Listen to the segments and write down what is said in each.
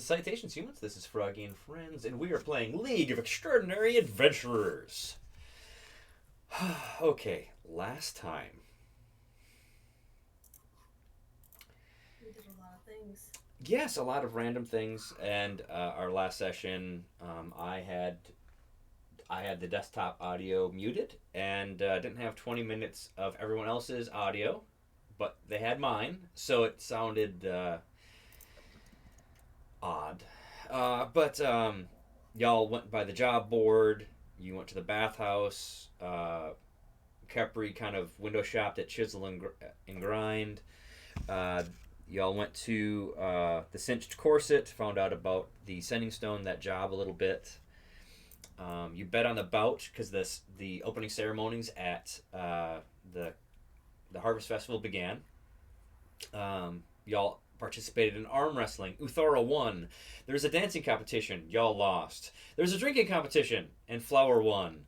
Salutations, humans. This is Froggy and Friends, and we are playing League of Extraordinary Adventurers. Okay, last time. We did a lot of things. Yes, a lot of random things, and our last session, I had the desktop audio muted, and didn't have 20 minutes of everyone else's audio, but they had mine, so it sounded odd. But y'all went by the job board. You went to the bathhouse. Capri kind of window shopped at Chisel and Grind. Uh, y'all went to the Cinched Corset. Found out about the Sending Stone, that job a little bit. You bet on the bout because the opening ceremonies at the Harvest Festival began. Y'all participated in arm wrestling. Uthora won. There's a dancing competition. Y'all lost. There's a drinking competition, and Flower won.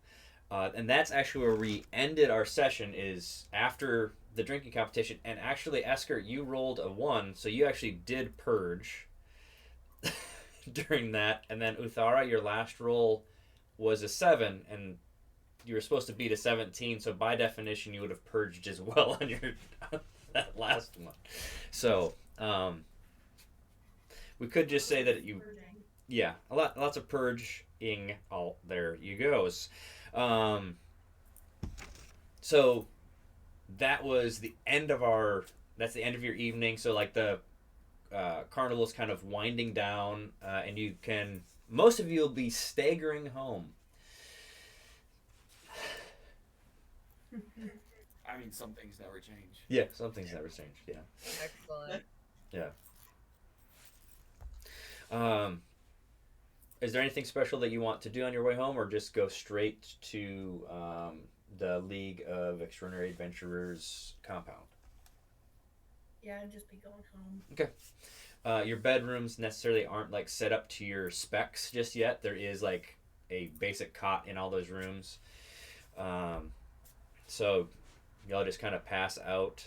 And that's actually where we ended our session, is after the drinking competition. And actually, Esker, you rolled a 1, so you actually did purge during that. And then Uthara, your last roll was a 7, and you were supposed to beat a 17, so by definition, you would have purged as well on your that last one. So, we could just say that you, Purging. yeah, lots of purging. Oh, there you goes. Um, so that was the end of our. That's the end of your evening. So like the carnival's kind of winding down, and you can. Most of you will be staggering home. I mean, some things never change. Yeah, some things never changed. Yeah. Excellent. Yeah. Um, is there anything special that you want to do on your way home, or just go straight to the League of Extraordinary Adventurers compound? Yeah, I'd just be going home. Your bedrooms necessarily aren't like set up to your specs just yet. There is like a basic cot in all those rooms. So y'all just kind of pass out.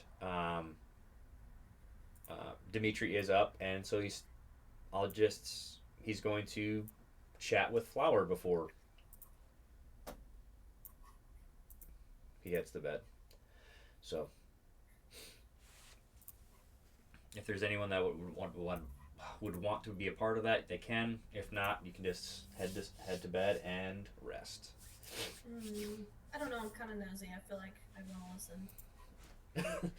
Dimitri is up, and so he's going to chat with Flower before he heads to bed. So if there's anyone that would want to be a part of that, they can. If not, you can just head to bed and rest. I don't know. I'm kind of nosy. I feel like I want to listen.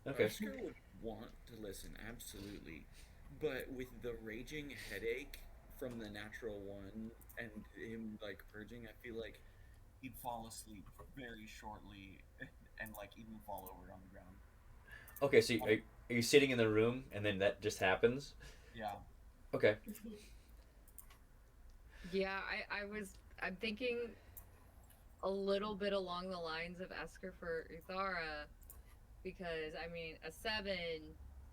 Okay. Oscar would want to listen, absolutely. But with the raging headache from the natural one and him like purging, I feel like he'd fall asleep very shortly and like even fall over on the ground. Okay, so are you sitting in the room and then that just happens? Yeah. Okay. Yeah, I'm thinking a little bit along the lines of Esker for Uthara, because I mean a 7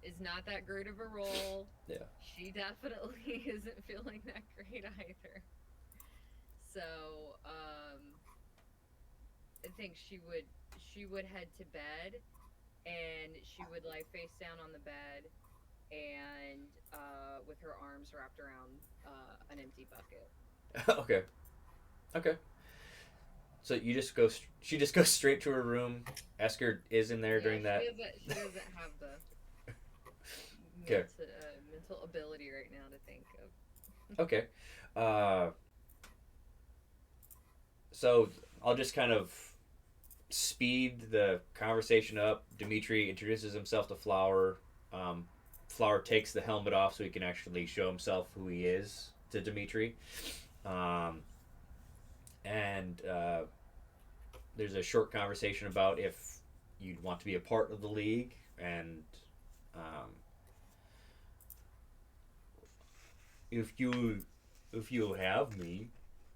is not that great of a roll. Yeah. She definitely isn't feeling that great either. So, I think she would head to bed, and she would lie face down on the bed, and with her arms wrapped around an empty bucket. Okay. Okay. So she just goes straight to her room. Esker is in there Yeah, during that. She doesn't have the Okay. mental ability right now to think of. Okay. So I'll just kind of speed the conversation up. Dimitri introduces himself to Flower. Flower takes the helmet off so he can actually show himself who he is to Dimitri. And there's a short conversation about if you'd want to be a part of the league, and if you have me,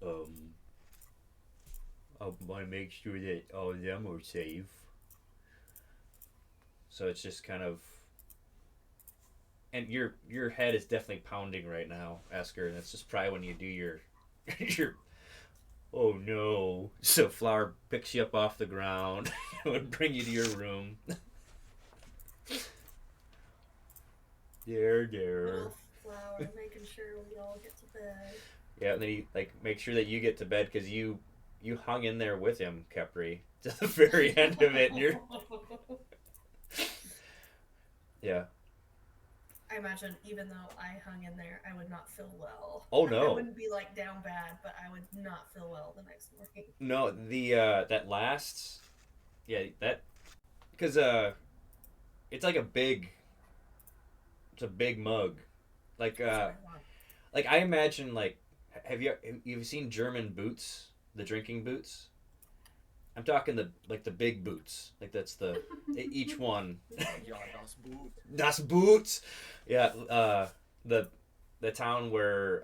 I want to make sure that all of them are safe. So it's just kind of, and your head is definitely pounding right now, Esker. And that's just probably when you do your your oh no. So Flower picks you up off the ground and would bring you to your room. There. Little Flower, making sure we all get to bed. Yeah, and then he like make sure that you get to bed because you hung in there with him, Kepri, to the very end of it. And you're yeah. I imagine even though I hung in there, I would not feel well. Oh I no, wouldn't be like down bad, but I would not feel well the next morning. no. The that lasts. Yeah, that because it's like it's a big mug, like like I imagine like you've seen German boots, the drinking boots? I'm talking the big boots. Like that's the each one. Yeah, das Boot. Das Boots. Yeah, the town where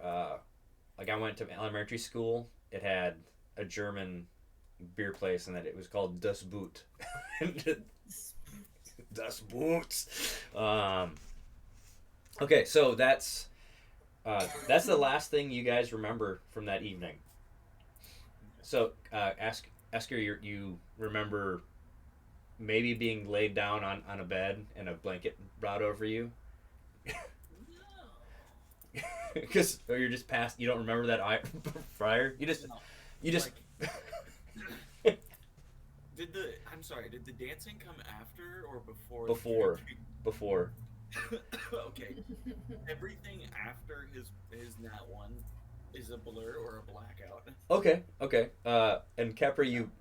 like I went to elementary school, it had a German beer place and that it was called Das Boot. Das Boots. Okay, so that's the last thing you guys remember from that evening. So, Esker, you remember maybe being laid down on a bed and a blanket brought over you? No. Because you're just past. You don't remember that prior. You just. Like, I'm sorry, did the dancing come after or before? Before. Okay. Everything after his nat one is a blur or a blackout. Okay. And Kepri, you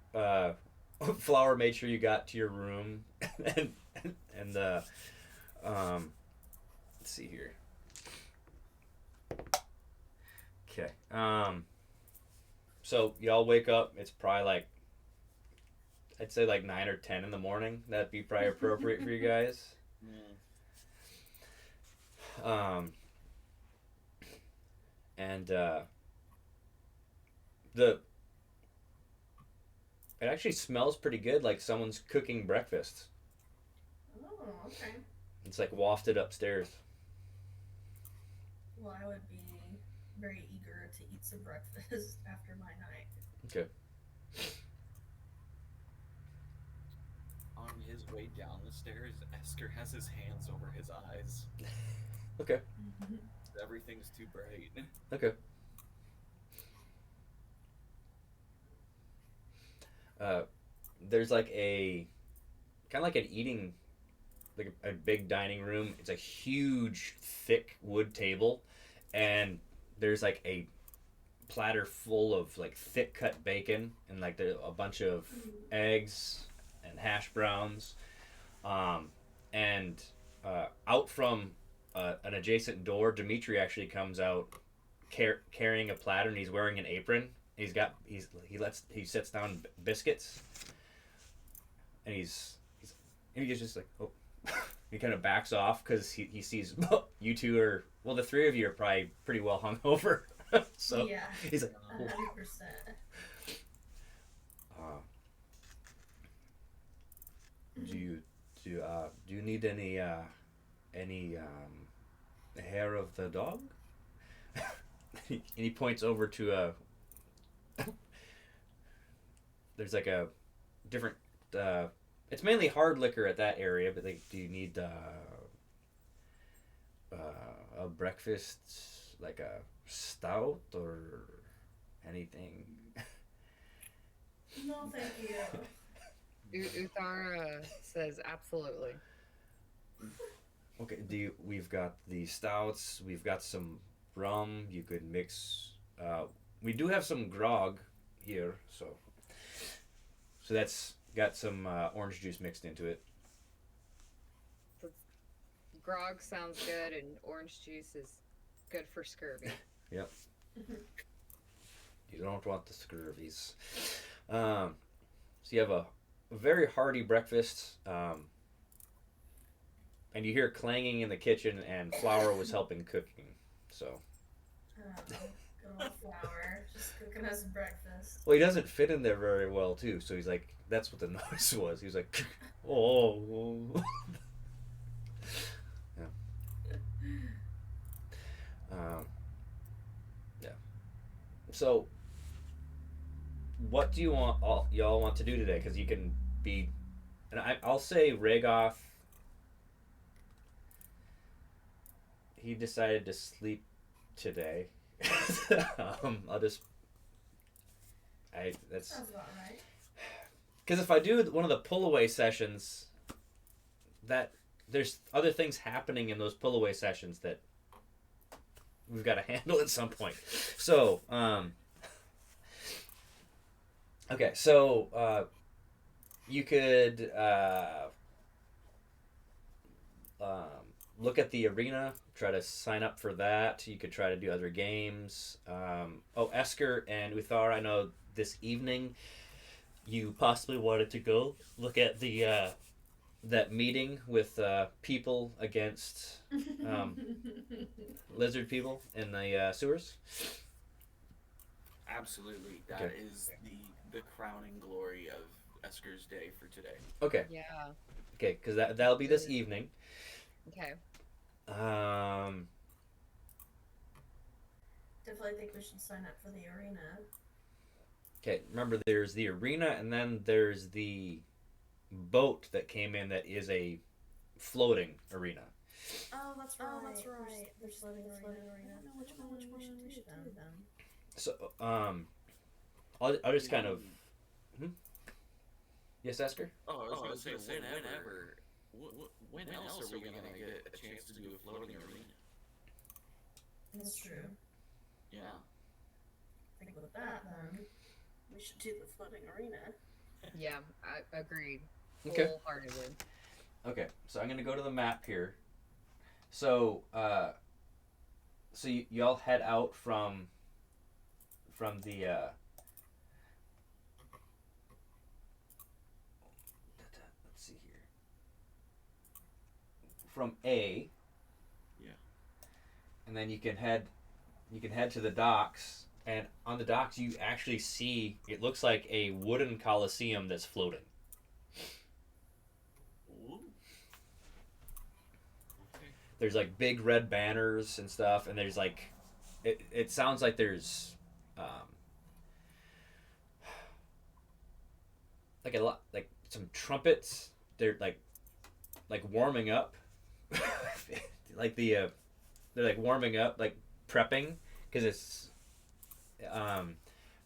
Flower made sure you got to your room, and let's see here. Okay. So y'all wake up. It's probably like I'd say like 9 or 10 in the morning. That'd be probably appropriate for you guys. Yeah. And it actually smells pretty good, like someone's cooking breakfast. Oh, okay. It's like wafted upstairs. Well, I would be very eager to eat some breakfast after my night. Okay. On his way down the stairs, Esker has his hands over his eyes. Okay. Everything's too bright. Okay. There's like a kind of like an eating, like a big dining room. It's a huge, thick wood table, and there's like a platter full of like thick cut bacon and like there a bunch of eggs and hash browns, and out from an adjacent door, Dimitri actually comes out carrying a platter and he's wearing an apron. He sets down biscuits, and he's just like, oh, he kind of backs off because he sees you two are, well, the three of you are probably pretty well hungover. So yeah, he's like, 100%. Do you need any hair of the dog? And he points over to there's like a different it's mainly hard liquor at that area, but like, do you need a breakfast, like a stout or anything? No, thank you. Uthara says absolutely. Okay, we've got the stouts, we've got some rum, you could mix, we do have some grog here, so that's got some orange juice mixed into it. Grog sounds good, and orange juice is good for scurvy. Yep. You don't want the scurvies. So you have a very hearty breakfast, and you hear clanging in the kitchen, and Flower was helping cooking. So. Good old Flower, just cooking us breakfast. Well, he doesn't fit in there very well too. So he's like, that's what the noise was. He was like, oh. Yeah. Yeah. So, what do you y'all want to do today? Because you can be, and I'll say Ragoth. He decided to sleep today. I'll just. That's Sounds about right. because if I do one of the pull away sessions, that there's other things happening in those pull away sessions that we've got to handle at some point. So, okay, so you could look at the arena, try to sign up for that. You could try to do other games. Esker and Uthar, I know this evening you possibly wanted to go look at the that meeting with people against lizard people in the sewers. Absolutely, that Okay. is the crowning glory of Esker's day for today. Okay, Yeah. okay, because that'll be this evening. Okay. Definitely think we should sign up for the arena. Okay, remember there's the arena and then there's the boat that came in that is a floating arena. Oh, that's right. that's right. There's floating arena. I don't know which one we should do then. So I'll just kind of yes, Esker. Oh, I was gonna say whenever. When else are we gonna get a chance to do a floating arena? That's true. Yeah. Think with that then. We should do the floating arena. Yeah, I agreed. Okay. Wholeheartedly. Okay, so I'm gonna go to the map here. So y'all head out from the let's see here, from A. Yeah. And then you can head to the docks, and on the docks you actually see it looks like a wooden coliseum that's floating. Ooh. Okay. There's like big red banners and stuff, and there's like it sounds like there's like a lot, like some trumpets. They're like warming up. Like they're like warming up, like prepping, because it's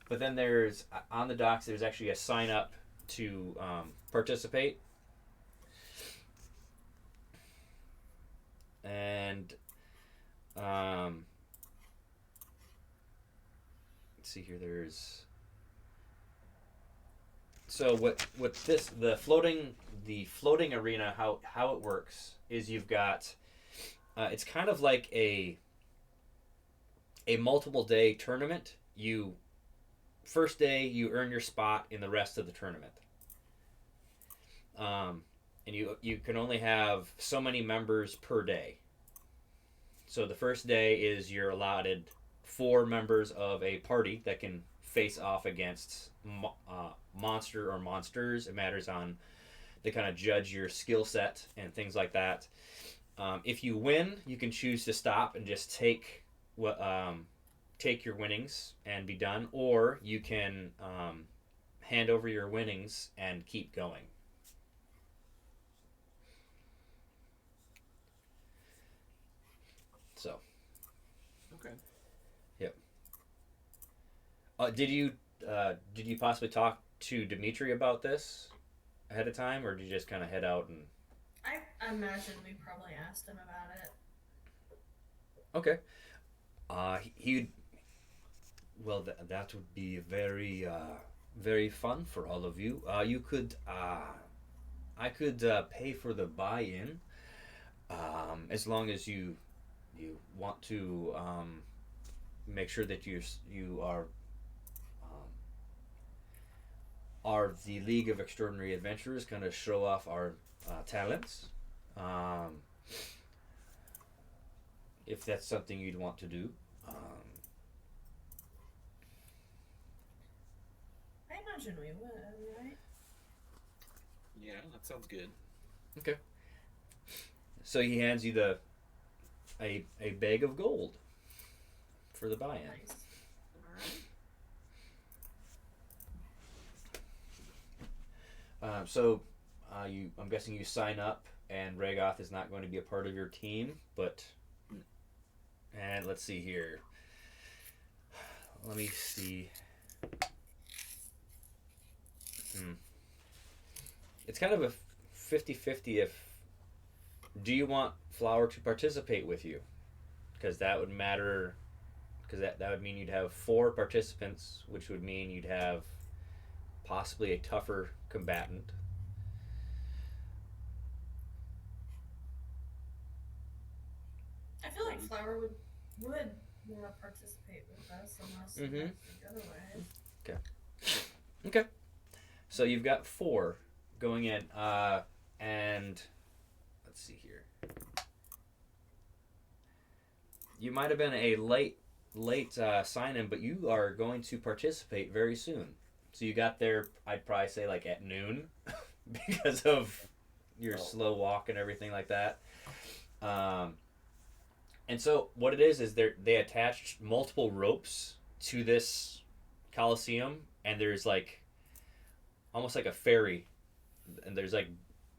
but then there's on the docks there's actually a sign up to participate. And let's see here, there's so what this the floating arena, how it works is you've got it's kind of like a multiple day tournament. First day you earn your spot in the rest of the tournament, and you can only have so many members per day. So the first day is you're allotted 4 members of a party that can face off against monster or monsters. It matters on they kind of judge your skill set and things like that. If you win, you can choose to stop and just take your winnings and be done, or you can hand over your winnings and keep going. So. Okay. Yep. Did you possibly talk to Dimitri about this ahead of time, or did you just kind of head out and? I imagine we probably asked him about it. Okay. He. Well, that would be very very fun for all of you. You could. I could pay for the buy-in, as long as you want to make sure that you are the League of Extraordinary Adventurers, kind of show off our talents. If that's something you'd want to do. I imagine we would, right? Yeah, that sounds good. Okay. So he hands you a bag of gold for the buy-in. Nice. All right. I'm guessing you sign up, and Ragoth is not going to be a part of your team, but And let's see here. Let me see. It's kind of a 50-50 if... Do you want Flower to participate with you? Because that would matter... Because that would mean you'd have 4 participants, which would mean you'd have possibly a tougher combatant. I feel like Flower would want to participate with us unless we think otherwise. Okay. So you've got 4 going in, and let's see here. You might have been a late sign-in, but you are going to participate very soon. So you got there, I'd probably say like at noon, because of your slow walk and everything like that. And so what it is they attached multiple ropes to this Coliseum, and there's like almost like a ferry, and there's like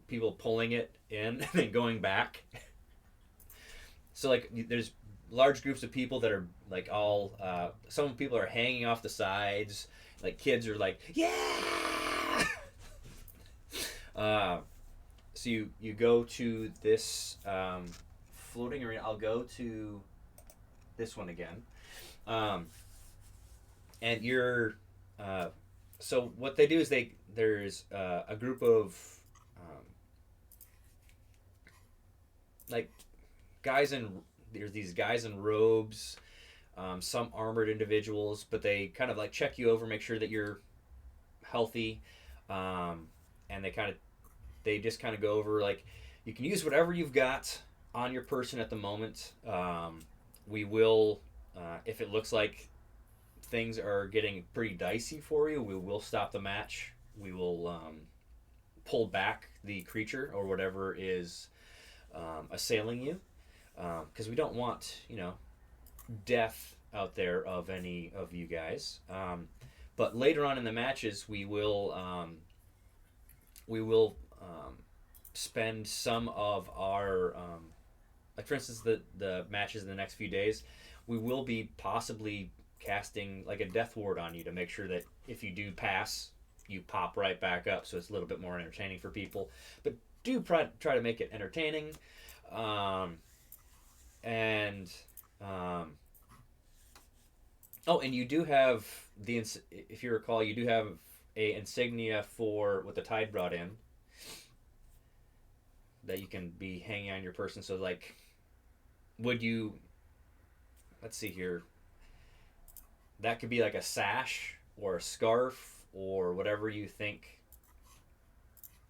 people pulling it in and then going back. So like there's large groups of people that are like all some people are hanging off the sides, like kids are like, yeah. So you go to this floating arena. I'll go to this one again, and you're so what they do is there's a group of like there's these guys in robes, some armored individuals, but they kind of like check you over, make sure that you're healthy, and they just kind of go over like you can use whatever you've got on your person at the moment. We will, if it looks like things are getting pretty dicey for you, we will stop the match. We will pull back the creature or whatever is assailing you, because we don't want, death out there of any of you guys. But later on in the matches, we will spend some of our like for instance the matches in the next few days, we will be possibly casting like a death ward on you to make sure that if you do pass, you pop right back up, so it's a little bit more entertaining for people. But do try to make it entertaining, and you do have if you recall, you do have a insignia for what the tide brought in that you can be hanging on your person. So like, would you, let's see here, that could be like a sash or a scarf or whatever you think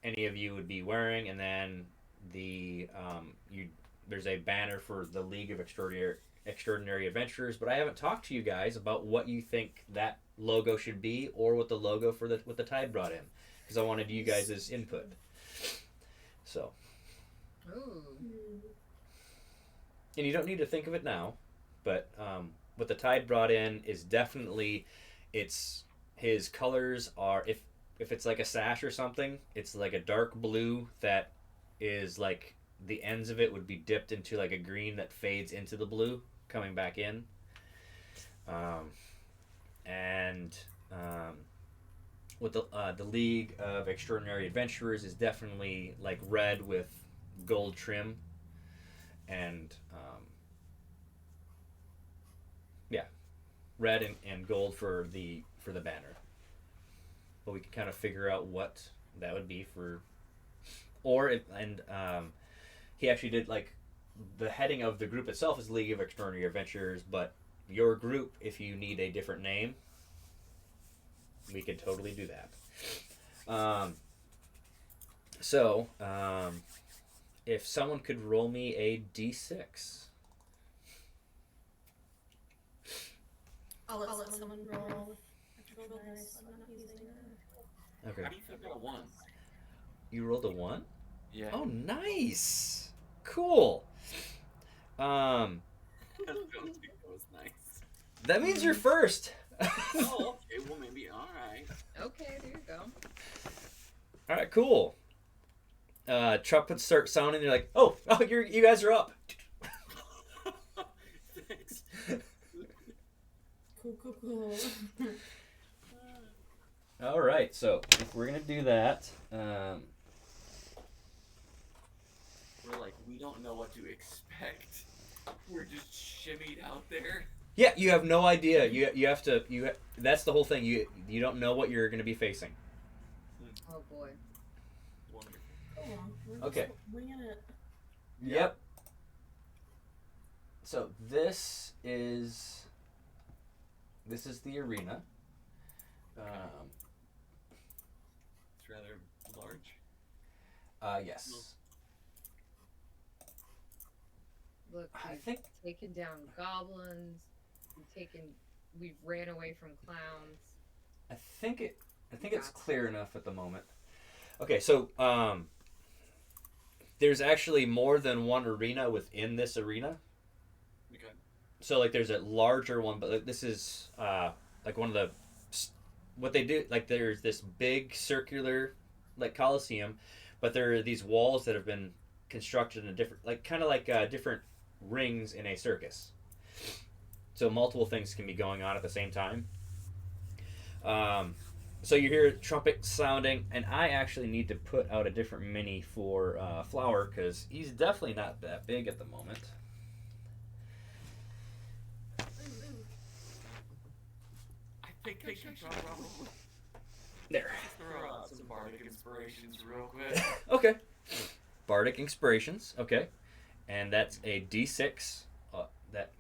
any of you would be wearing, and then there's a banner for the League of Extraordinary Adventurers, but I haven't talked to you guys about what you think that logo should be or what the logo for what the tide brought in, because I wanted you guys' input. So. Ooh. And you don't need to think of it now, but what the tide brought in is definitely, his colors are, if it's like a sash or something, it's like a dark blue that is like the ends of it would be dipped into like a green that fades into the blue coming back in, and with the League of Extraordinary Adventurers is definitely like red with gold trim, and red and gold for the banner. But we can kind of figure out what that would be for, he actually did like the heading of the group itself is League of Extraordinary Adventurers, but your group, if you need a different name, we could totally do that. If someone could roll me a d6. I'll let someone roll. I rolled a dice, so I'm not using it. Okay. How do you feel about a 1? You rolled a 1? Yeah. Oh, nice. Cool. I don't think that was nice. That means you're first. Oh, okay. Well, maybe. All right. Okay, there you go. All right, cool. Trumpets start sounding. You're like, oh, you guys are up. Cool. All right, so if we're gonna do that, We're like, we don't know what to expect. We're just shimmied out there. yeah, you have no idea. You have to that's the whole thing. You don't know what you're gonna be facing. Oh boy. Wonderful. Cool. We're just Okay. winging it. Yep. So this is the arena. It's rather large. Yes. Look, I we've think taken down goblins. We've ran away from clowns. I think it's clear enough at the moment. Okay, so there's actually more than one arena within this arena. Okay. So like there's a larger one, but like, this is like one of the what they do. Like there's this big circular like coliseum, but there are these walls that have been constructed in a different like kind of like different rings in a circus. So multiple things can be going on at the same time. So you hear trumpet sounding, and I actually need to put out a different mini for Flower because he's definitely not that big at the moment. I think I should probably There. throw out some bardic inspirations real quick. Okay. Bardic Inspirations. Okay. And that's a D6 that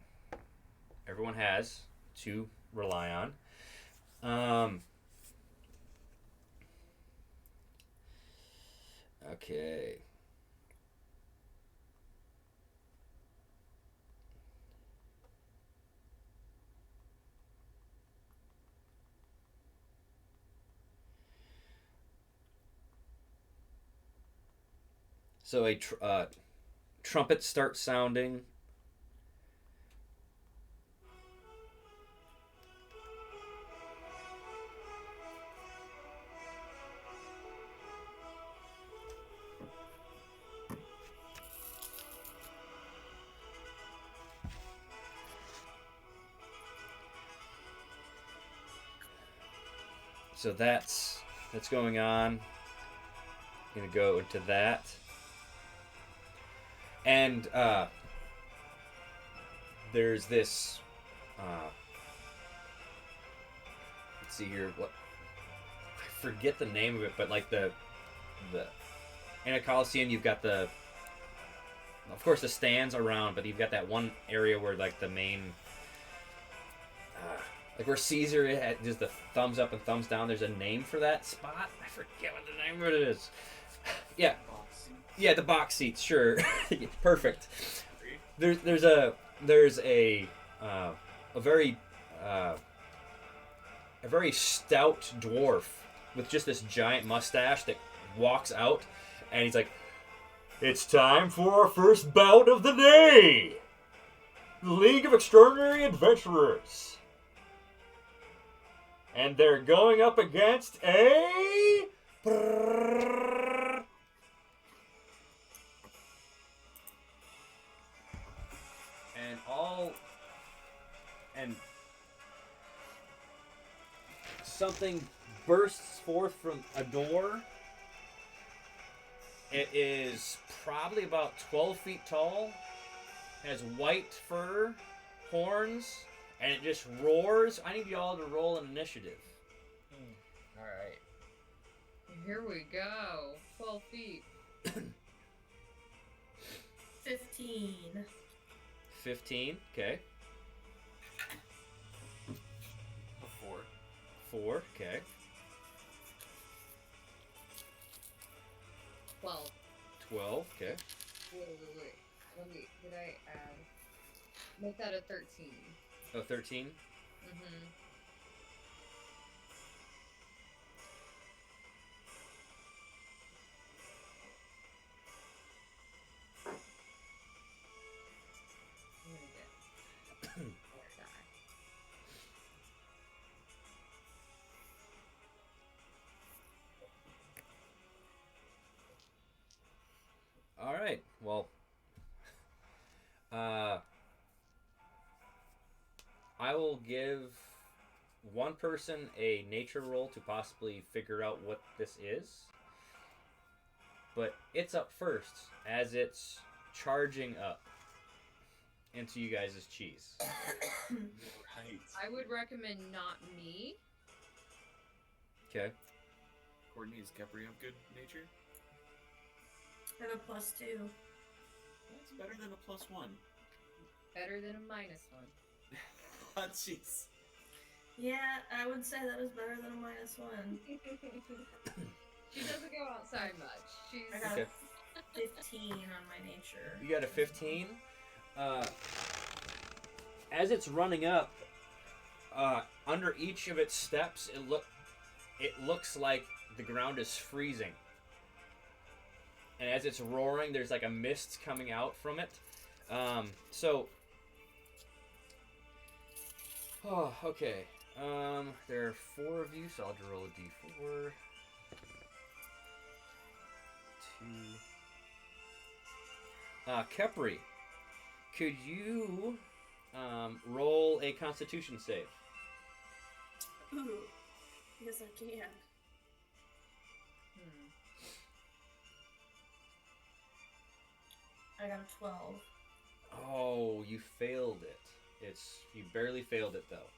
everyone has to rely on. Okay. So a trumpet starts sounding. So that's going on. Gonna go into that. And there's this let's see here, what I forget the name of it, but like the in a coliseum you've got of course the stands around, but you've got that one area where like the main like where Caesar does the thumbs up and thumbs down. There's a name for that spot. I forget what the name of it is. Yeah, the box seats. Sure, perfect. There's a very stout dwarf with just this giant mustache that walks out, and he's like, "It's time for our first bout of the day, the League of Extraordinary Adventurers." And they're going up against a... And something bursts forth from a door. It is probably about 12 feet tall, has white fur, horns, and it just roars. I need y'all to roll an initiative. Alright. Here we go. 12 feet. 15. 15, okay. A 4. 4, okay. 12. 12, okay. Wait. Let me, did I add? Make that a 13. Oh, 13? Mm-hmm. I'm gonna get more die. All right. Well, I will give one person a nature roll to possibly figure out what this is. But it's up first as it's charging up into you guys' cheese. Right. I would recommend not me. Okay. Courtney, is Capri of good nature? I have a +2. That's better than a +1. Better than a -1. Oh, jeez. Yeah, I would say that is better than a -1. She doesn't go outside much. She's I got Okay. a 15 on my nature. You got a 15. As it's running up, under each of its steps, it looks like the ground is freezing. And as it's roaring, there's like a mist coming out from it. Oh, okay. There are 4 of you, so I'll just roll a d4. 2. Kepri, could you roll a Constitution save? Ooh. Yes, I can. I got a 12. Oh, you failed it. You barely failed it though.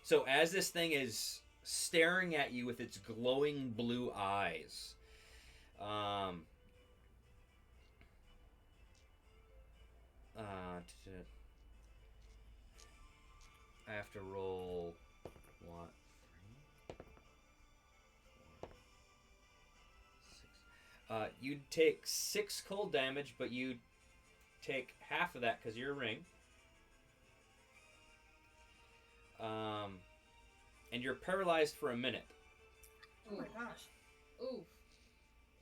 So as this thing is staring at you with its glowing blue eyes, I have to roll what? 3, 4, 6. You'd take 6 cold damage, but you take half of that because you're a ring. And you're paralyzed for a minute. Oh my gosh. Oof.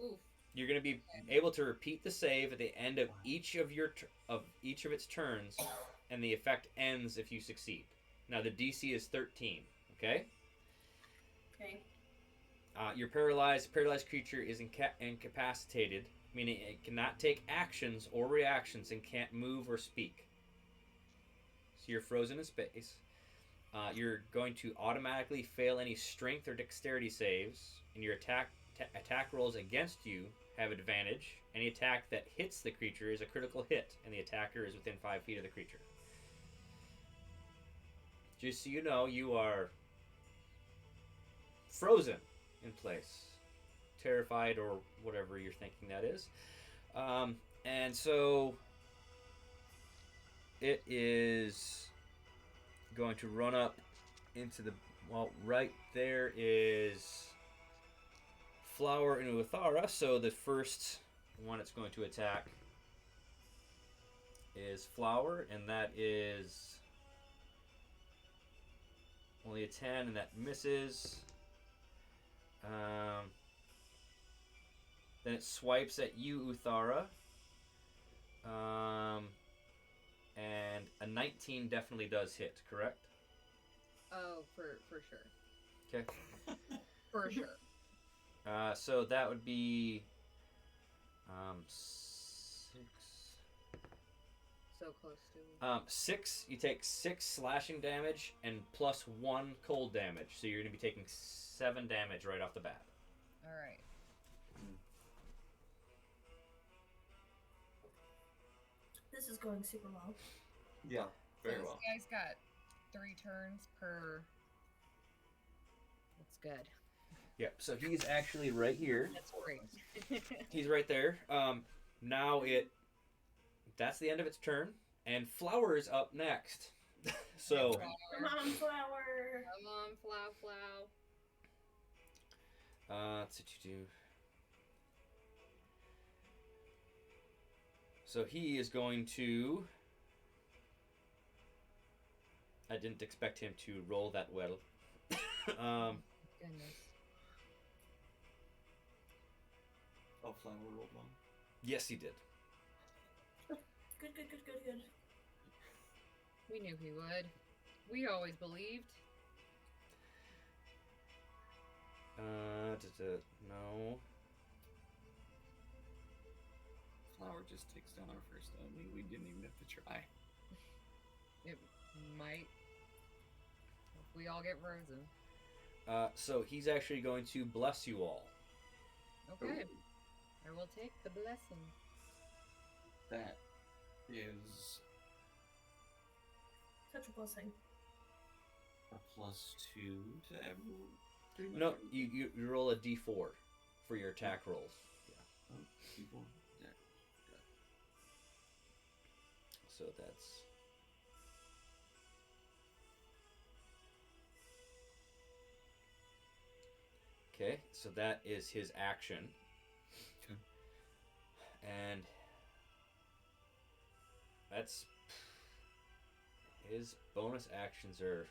Oof. You're going to be able to repeat the save at the end of each of its turns, and the effect ends if you succeed. Now the DC is 13. Okay. Okay. Your paralyzed creature is incapacitated, meaning it cannot take actions or reactions and can't move or speak. So you're frozen in space. You're going to automatically fail any strength or dexterity saves, and your attack rolls against you have advantage. Any attack that hits the creature is a critical hit, and the attacker is within 5 feet of the creature. Just so you know, you are frozen in place, terrified, or whatever you're thinking that is. And so it is going to run up into the... Well, right there is Flower and Uthara, so the first one it's going to attack is Flower, and that is only a 10, and that misses. Then it swipes at you, Uthara. And a 19 definitely does hit, correct? Oh, for sure. Okay. For sure. So that would be 6. So close to 6. You take 6 slashing damage and plus 1 cold damage, so you're going to be taking 7 damage right off the bat. Alright. This is going super well. Yeah, very So well. This guy's got 3 turns per. That's good. Yep, so he's actually right here. That's great. He's right there. Now that's the end of its turn, and Flower is up next. So Come on, Flower. Come on, Flow. that's what you do. So he is going to... I didn't expect him to roll that well. Goodness. Oh, Flower rolled one. Yes, he did. Good. We knew he would. We always believed. No. Flower just takes down our first enemy. We didn't even have to try. It might. If we all get frozen. So he's actually going to bless you all. Okay. I will take the blessing. That is Such a blessing. a +2 to everyone. pretty much No, everything. you roll a d4 for your attack rolls. Oh, people. Yeah. So that's... Okay, so that is his action. Okay. And that's... His bonus actions are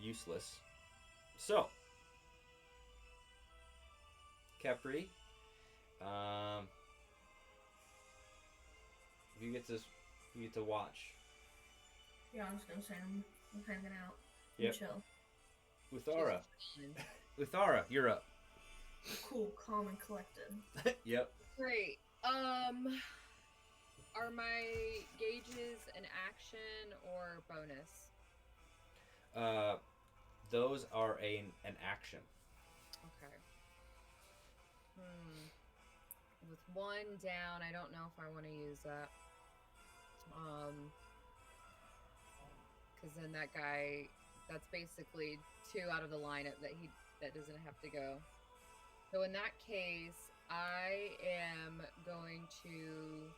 useless. So, Capri, you get to watch. Yeah, I was gonna say I'm hanging out. Yep. Chill. Uthara, Just chilling. Uthara, you're up. Cool, calm, and collected. Yep. Great. Are my gauges an action or bonus? Those are an action. Okay. With one down, I don't know if I want to use that. Because then that guy, that's basically 2 out of the lineup that doesn't have to go. So in that case, I am going to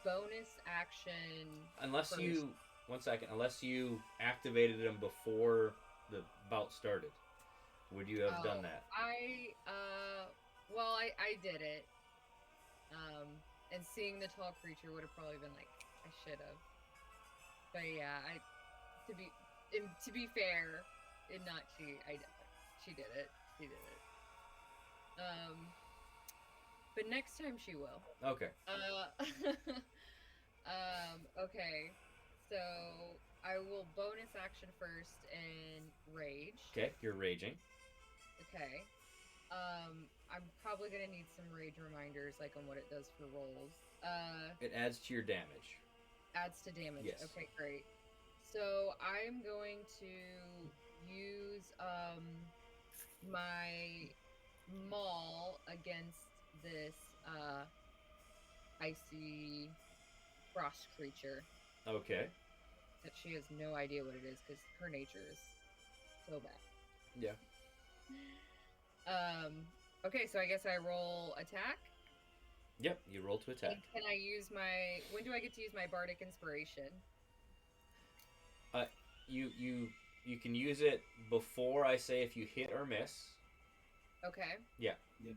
bonus action. Unless first. you... One second. Unless you activated them before the bout started. Would you have done that? I did it. And seeing the tall creature would have probably been like, I should have. But yeah, to be fair, and not cheat, she did it. She did it. But next time she will. Okay. Okay. So I will bonus action first and rage. Okay, you're raging. Okay. I'm probably gonna need some rage reminders, like on what it does for rolls. It adds to your damage. Adds to damage. Yes. Okay, great. So I'm going to use my maul against this icy frost creature Okay. that she has no idea what it is because her nature is so bad. Yeah. Okay, so I guess I roll attack. Yep, you roll to attack. And can I use when do I get to use my bardic inspiration? You can use it before I say if you hit or miss. Okay. Yeah. Yep.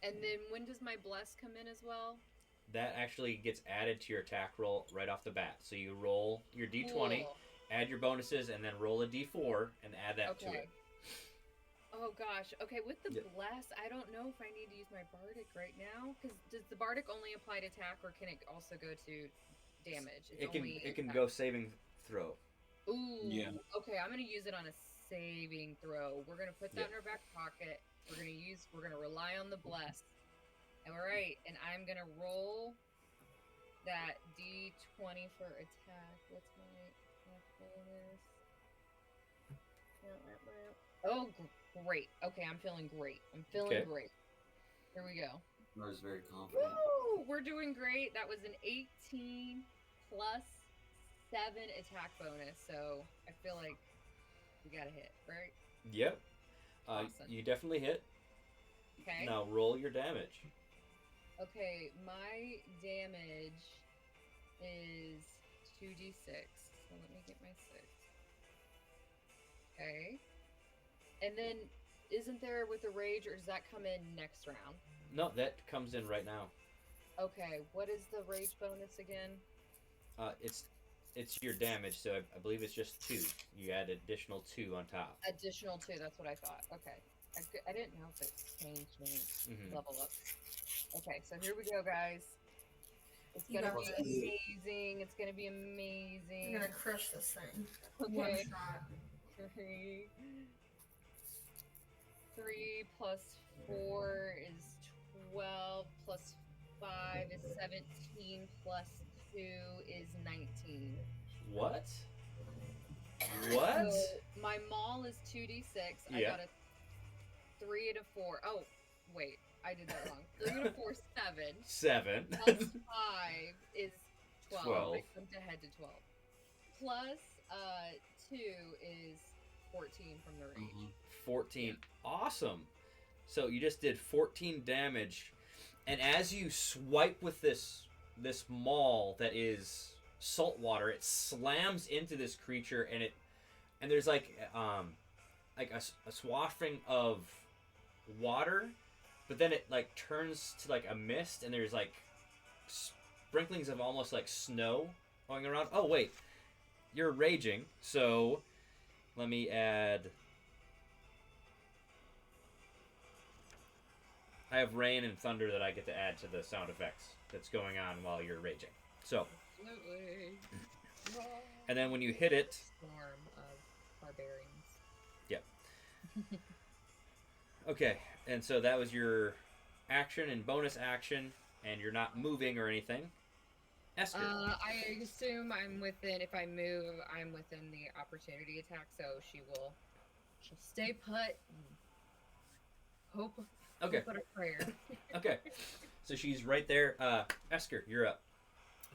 And then when does my bless come in as well? That actually gets added to your attack roll right off the bat. So you roll your d20, Cool. add your bonuses, and then roll a d4 and add that to Okay. it. Oh gosh. Okay, with the Yep. bless, I don't know if I need to use my bardic right now. Because does the bardic only apply to attack, or can it also go to damage? It's It only can attack. go saving throw. Ooh. Yeah. Okay, I'm gonna use it on a saving throw. We're gonna put that Yep. in our back pocket. We're gonna rely on the bless. All right, and I'm gonna roll that d20 for attack. What's my bonus? Oh, great. Okay, I'm feeling great. Okay. Great. Here we go. I was very confident. Woo! We're doing great. That was an 18 plus 7 attack bonus, so I feel like we got a hit, right? Yep. Awesome. You definitely hit. Okay. Now roll your damage. Okay, my damage is 2d6. So let me get my 6. Okay. And then, isn't there with the rage, or does that come in next round? No, that comes in right now. Okay, what is the rage bonus again? It's your damage, so I believe it's just 2. You add additional 2 on top. Additional 2, that's what I thought. Okay. I didn't know if it changed when Mhm. we level up. Okay, so here we go, guys. It's You gonna got be this. amazing. It's gonna be amazing. You're gonna crush this thing. Okay. One shot. 3 plus 4 is 12, plus 5 is 17, plus 2 is 19. What? What? So my maul is 2d6. I Yeah. got a 3 and a 4. Oh, wait. I did that wrong. 3 and a 4, 7. 7. Plus 5 is 12. 12. I jumped ahead to 12. Plus 2 is 14 from the rage. 14. Awesome. So you just did 14 damage, and as you swipe with this maul that is salt water, it slams into this creature, and there's like a swathing of water, but then it like turns to like a mist, and there's like sprinklings of almost like snow going around. Oh wait, you're raging, so let me add. I have rain and thunder that I get to add to the sound effects that's going on while you're raging. So, Absolutely. and then when you hit it, Storm of barbarians. okay, and so that was your action and bonus action, and you're not moving or anything. Esther. I assume I'm within. If I move, I'm within the opportunity attack, so she'll stay put. And hope. Okay. Hope but a prayer. Okay. So she's right there. Esker, you're up.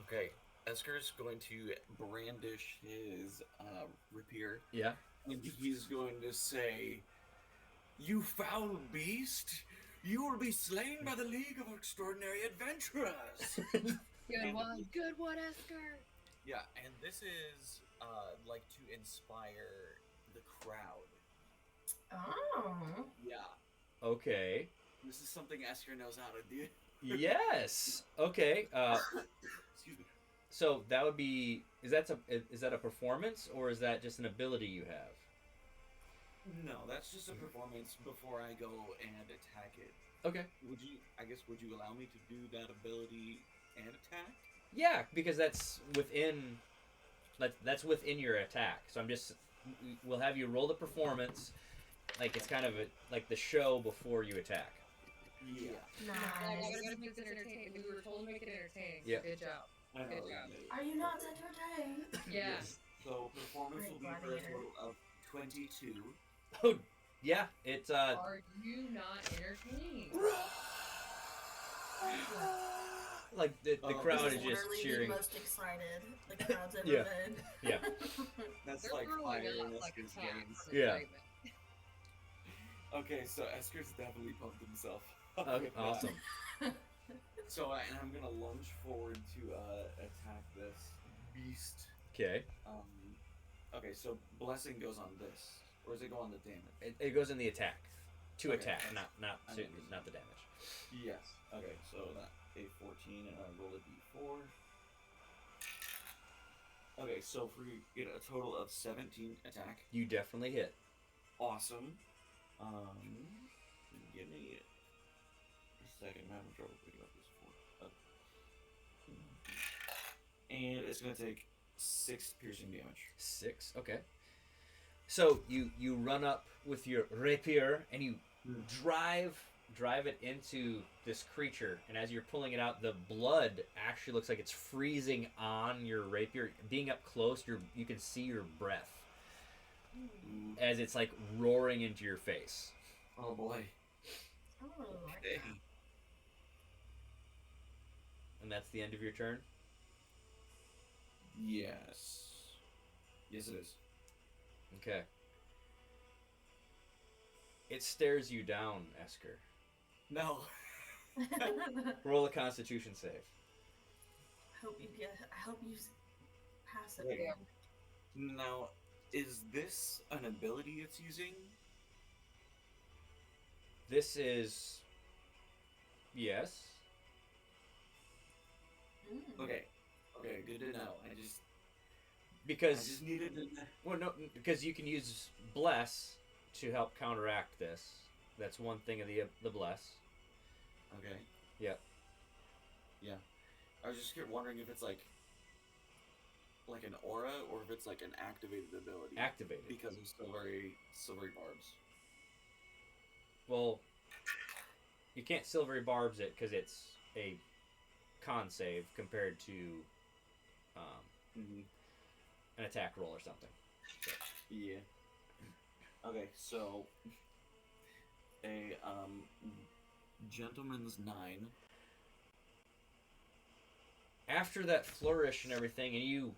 Okay, Esker's going to brandish his rapier, Yeah. and he's going to say, "You foul beast! You will be slain by the League of Extraordinary Adventurers!" Good one, Esker. Yeah, and this is like to inspire the crowd. Oh. Yeah, Okay. this is something Esker knows how to do. Yes. Okay. Excuse me. So that would be. Is that a performance, or is that just an ability you have? No, that's just a performance before I go and attack it. Okay. Would you allow me to do that ability and attack? Yeah, because that's within. That's within your attack. So we'll have you roll the performance, like it's kind of like the show before you attack. Yeah. Nice. We gotta make this entertaining. We were told to make it entertaining. Yeah. Good job. I know. Good job. Are you not entertained? Yeah. So performance will be for a total of 22. Oh, yeah. It's Are you not entertained? like the crowd This is just literally cheering. the most excited the crowd's ever Yeah. been. Yeah. That's They're like throwing fire up in like Esker's cats veins. from Yeah. excitement. Okay, so Esker's definitely pumped himself. Okay, awesome. So, and I'm gonna lunge forward to attack this beast. Okay. Okay, so blessing goes on this, or does it go on the damage? It goes in the attack. To Okay. attack, not I to, understand. not the damage. Yes. Okay, so that a 14 and I roll a d4. Okay, so if we get a total of 17 attack. You definitely hit. Awesome. Give me a second. I'm having trouble picking up this 4. And it's gonna take 6 piercing damage. 6. Okay. So you run up with your rapier and you drive it into this creature, and as you're pulling it out, the blood actually looks like it's freezing on your rapier. Being up close, you can see your breath as it's like roaring into your face. Oh boy. I don't really like Hey. that. And that's the end of your turn. Yes. Yes, it is. Okay. It stares you down, Esker. No. Roll a Constitution save. I hope you pass it. Wait. man. Now, is this an ability it's using? This is. Yes. Okay. Okay, good to know. I Because. just needed to. Well, no, because you can use Bless to help counteract this. That's one thing of the Bless. Okay. Yeah. Yeah. I was just wondering if it's like an aura or if it's like an activated ability. Activated. Because of silvery barbs. Well, you can't Silvery Barbs it because it's a con save compared to Mm-hmm. an attack roll or something. So. Yeah. Okay, so a gentleman's 9. After that flourish and everything, and you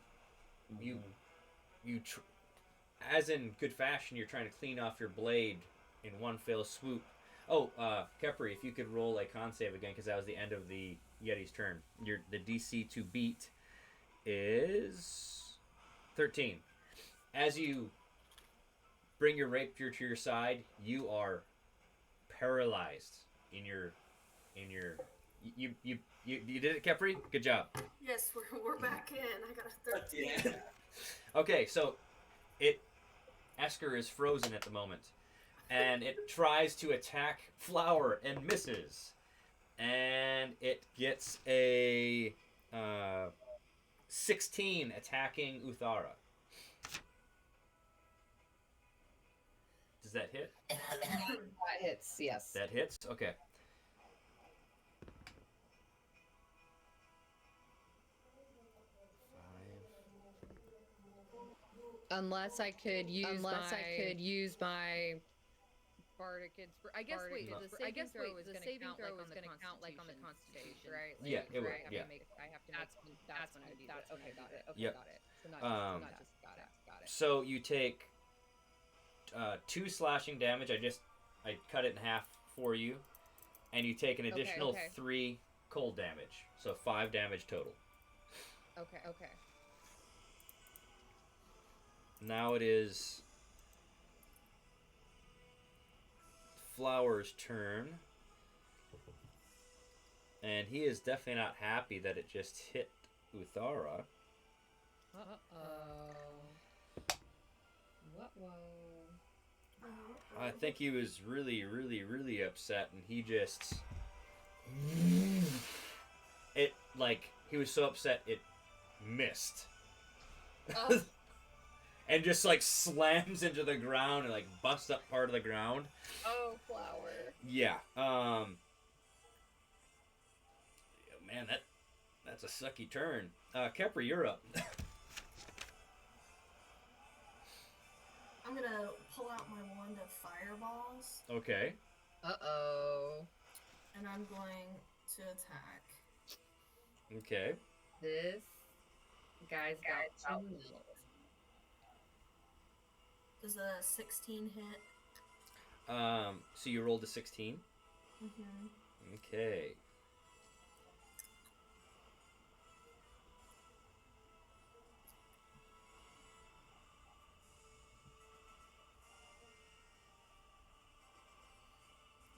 as in good fashion, you're trying to clean off your blade in one fell swoop. Oh, Kepri, if you could roll a con save again, because that was the end of the Yeti's turn. The DC to beat is 13. As you bring your rapier to your side, you are paralyzed in your you did it, Kepri. Good job. Yes, we're back in. I got a 13. Yeah. Okay, so Esker is frozen at the moment, and it tries to attack Flower and misses, and it gets a 16 attacking Uthara. Does that hit? That hits, yes. That hits? Okay. Unless I could use my bardic inspiration. I guess the saving throw is going to count like on the Constitution, right? Like, Yeah, it would. I Yeah. have to make. That's when I do that. Okay, got it. Okay, Yep. got it. So not just got it. So you take 2 slashing damage. I cut it in half for you, and you take an additional 3 cold damage. So 5 damage total. Okay. Now it is Flower's turn. And he is definitely not happy that it just hit Uthara. I think he was really, really, really upset, and he just... he was so upset it missed. Oh. And just, slams into the ground and, busts up part of the ground. Oh, Flower. Yeah. Man, that's a sucky turn. Kepri, you're up. I'm gonna pull out my wand of fireballs, Okay. Uh-oh. and I'm going to attack. Okay. This guy's got 2 minutes. Does a 16 hit? So you rolled a 16? Mm-hmm. Okay.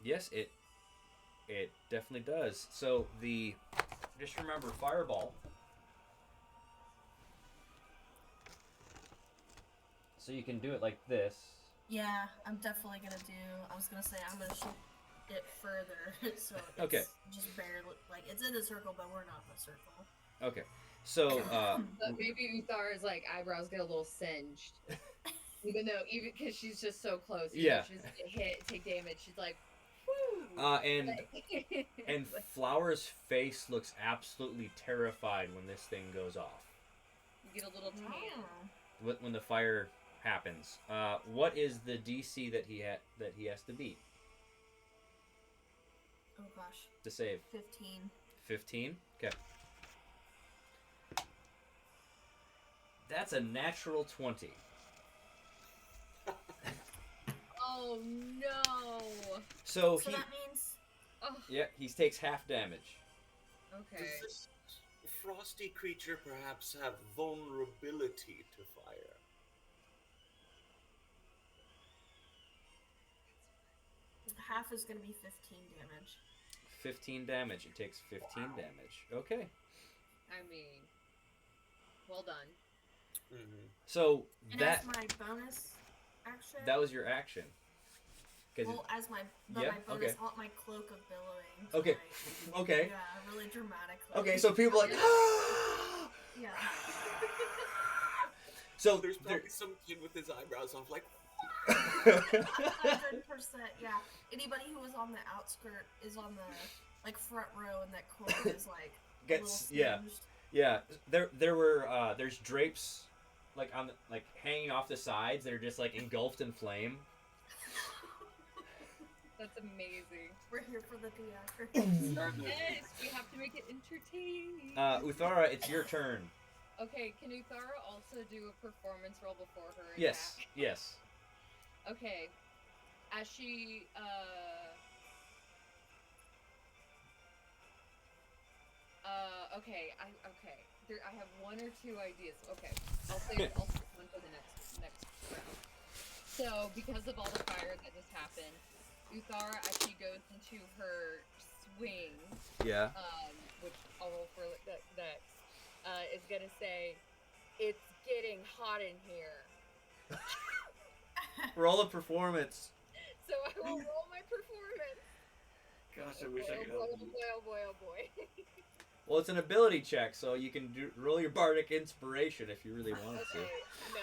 Yes, it definitely does. So just remember fireball. So you can do it like this. Yeah, I'm definitely gonna do. I was gonna say I'm gonna shoot it further, so it's Okay. just barely it's in a circle, but we're not in a circle. Okay. So But maybe Uthara's eyebrows get a little singed, even because she's just so close. Yeah. She's gonna hit, take damage. She's like, whoo. and Flower's face looks absolutely terrified when this thing goes off. You get a little tan. Oh. When the fire happens. What is the DC that he has to beat Oh gosh. to save? 15. 15? Okay. That's a natural 20. Oh no. So So that means Oh, he takes half damage. okay. Does this frosty creature perhaps have vulnerability to fire? half is gonna be 15 damage. 15 damage. It takes 15 damage. Okay. I mean, well done. Mm-hmm. So And that as my bonus action. that was your action. 'Cause Well, as my Yeah, my bonus, okay. I want my cloak of billowing. To, Okay. Okay. Yeah, really dramatically. Okay, so people are like, ah! Yeah. So There's probably some kid with his eyebrows off, like. 100%. Yeah. Anybody who was on the outskirt is on the front row, and that cloak is Gets a little singed. Yeah. There were there's drapes like on the, like hanging off the sides that are just like engulfed in flame. That's amazing. We're here for the theater. Yes, we have to make it entertaining. Uthara, it's your turn. Okay, can Uthara also do a performance roll before her attack? Yes, yes. Okay. As she, okay, I have one or two ideas. Okay, I'll save one for the next round. So, because of all the fire that just happened, Uthara, as she goes into her swing, Yeah. which I'll roll for that, is gonna say, "It's getting hot in here." Roll a performance. So I will roll my performance. Gosh, I wish I could Oh help boy, you. oh boy, oh boy. Well, it's an ability check, so you can roll your bardic inspiration if you really wanted to. Okay, no.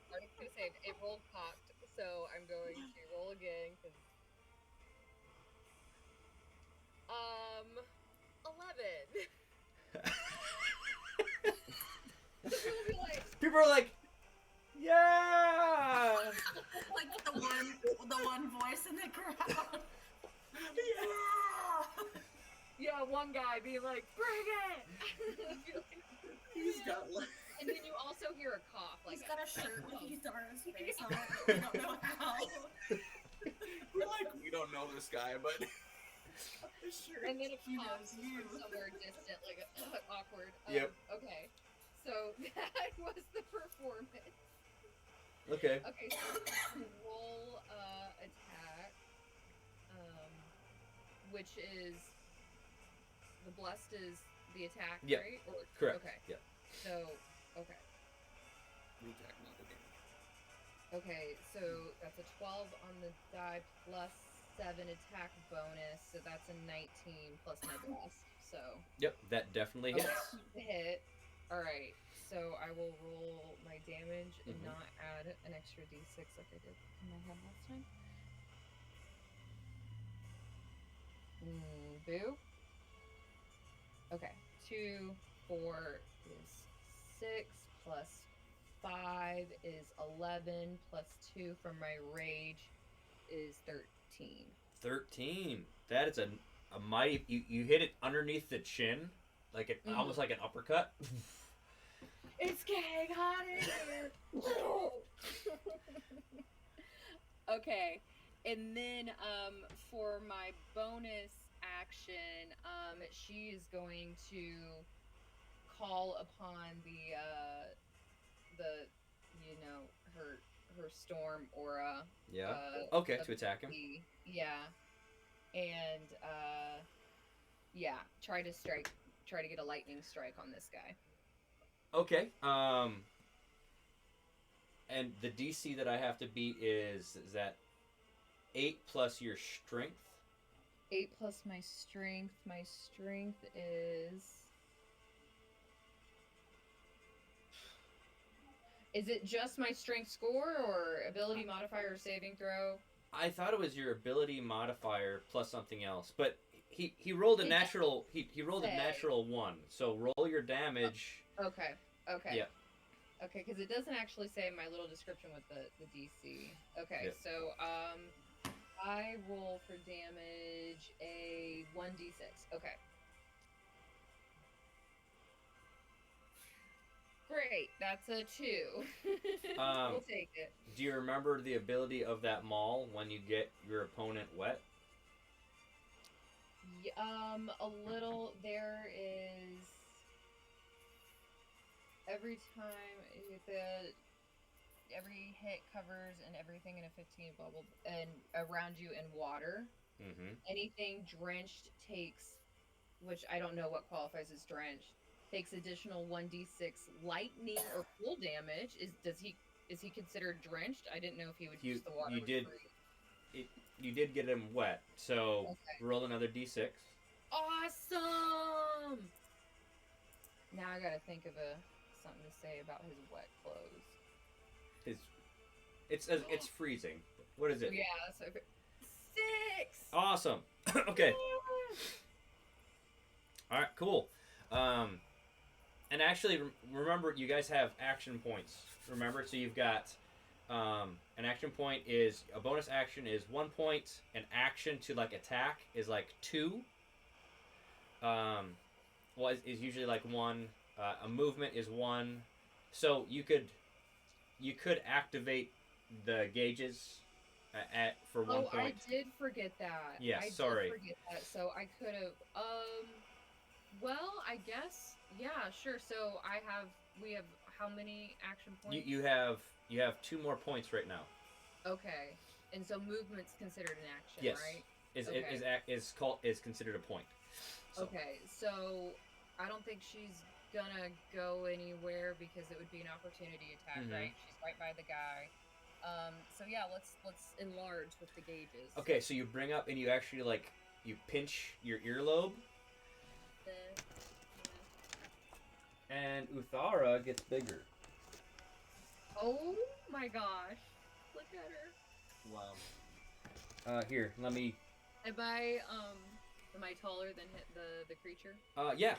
Bardic to save. It rolled cocked, so I'm going to roll again. 11. People will be like, People are like, yeah. Like the one voice in the crowd. Yeah. yeah, one guy being like, bring it. He's got like. And then you also hear a cough. Like He's got a shirt with Uthara's face on it. But we don't know how. We're like, we don't know this guy, but. Sure. And then a He cough knows from you. somewhere distant, like awkward. Yep. Okay, so that was the performance. Okay. Okay, so roll attack, which is the blessed is the attack, Yep. right? Or, Correct. Okay. Yep. So okay. The attack, not the damage. Okay, so that's a 12 on the die plus 7 attack bonus, so that's a 19 plus my blast. So Yep, that definitely hits. hit. All right, so I will roll my damage and Mhm. not add an extra d6 like I did in my head last time. Boo. Okay, 2, 4 is 6 plus 5 is 11 plus 2 from my rage is 13. 13. That is a mighty. You hit it underneath the chin, like it almost like an uppercut. It's getting hot in here. Okay, and then for my bonus action, she is going to call upon the her storm aura. Yeah. Okay, to attack him. Yeah, and try to get a lightning strike on this guy. Okay. And the DC that I have to beat is that 8 plus your strength. 8 plus my strength. My strength is. Is it just my strength score or ability modifier or saving throw? I thought it was your ability modifier plus something else, but he rolled a It natural. He rolled a say. natural 1. So roll your damage. Okay. Yep. Okay, because it doesn't actually say in my little description with the DC. Okay, Yep. so I roll for damage a 1d6. Okay. Great, that's a 2. We'll take it. Do you remember the ability of that maul when you get your opponent wet? A little. There is every time every hit covers and everything in a 15 bubble and around you in water. Mm-hmm. Anything drenched takes, which I don't know what qualifies as drenched, takes additional 1d6 lightning or full damage. Is he considered drenched? I didn't know if he would use the water. You did get him wet, so Okay. roll another d6. Awesome! Now I gotta think of something to say about his wet clothes. It's freezing. What is it? Yeah, that's okay. 6! Awesome. Okay. All right. Cool. And And actually, remember, you guys have action points. Remember, so you've got an action point is a bonus action is 1 point. An action to like attack is like 2. Well, is usually like 1. A movement is 1. So you could activate the gauges for 1 point. I did forget that. Yes, I sorry. did forget that. So I could have. Well, I guess. Yeah, sure. So we have how many action points? You have 2 more points right now. Okay, and so movement's considered an action, Yes. right? Is considered a point. So. Okay, so I don't think she's gonna go anywhere because it would be an opportunity attack, Mhm. right? She's right by the guy. So yeah, let's enlarge with the gauges. Okay, so you bring up and you actually like you pinch your earlobe, and Uthara gets bigger. Oh my gosh! Look at her. Wow. Here, let me. Am I taller than the creature? Yeah.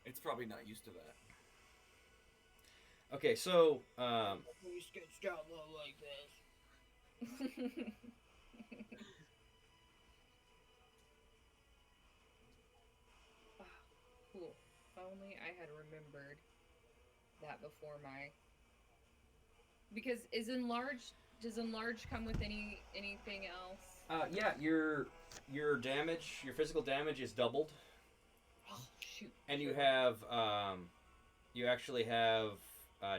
It's probably not used to that. Okay, so We sketched out low like this. Cool. If only I had remembered that before my. Because does enlarge come with anything else? yeah, your damage, your physical damage is doubled, Oh shoot. and you have you actually have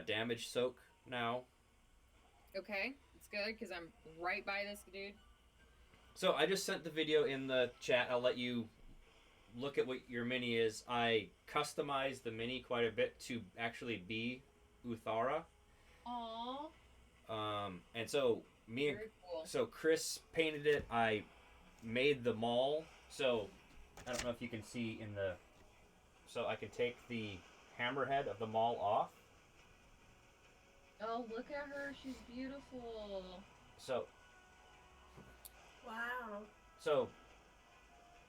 damage soak now. Okay, it's good because I'm right by this dude. So I just sent the video in the chat. I'll let you look at what your mini is. I customized the mini quite a bit to actually be Uthara. Aww. And so Very cool. so Chris painted it. I made the mall. So I don't know if you can see in the. So I can take the hammerhead of the mall off. Oh, look at her. She's beautiful. So Wow.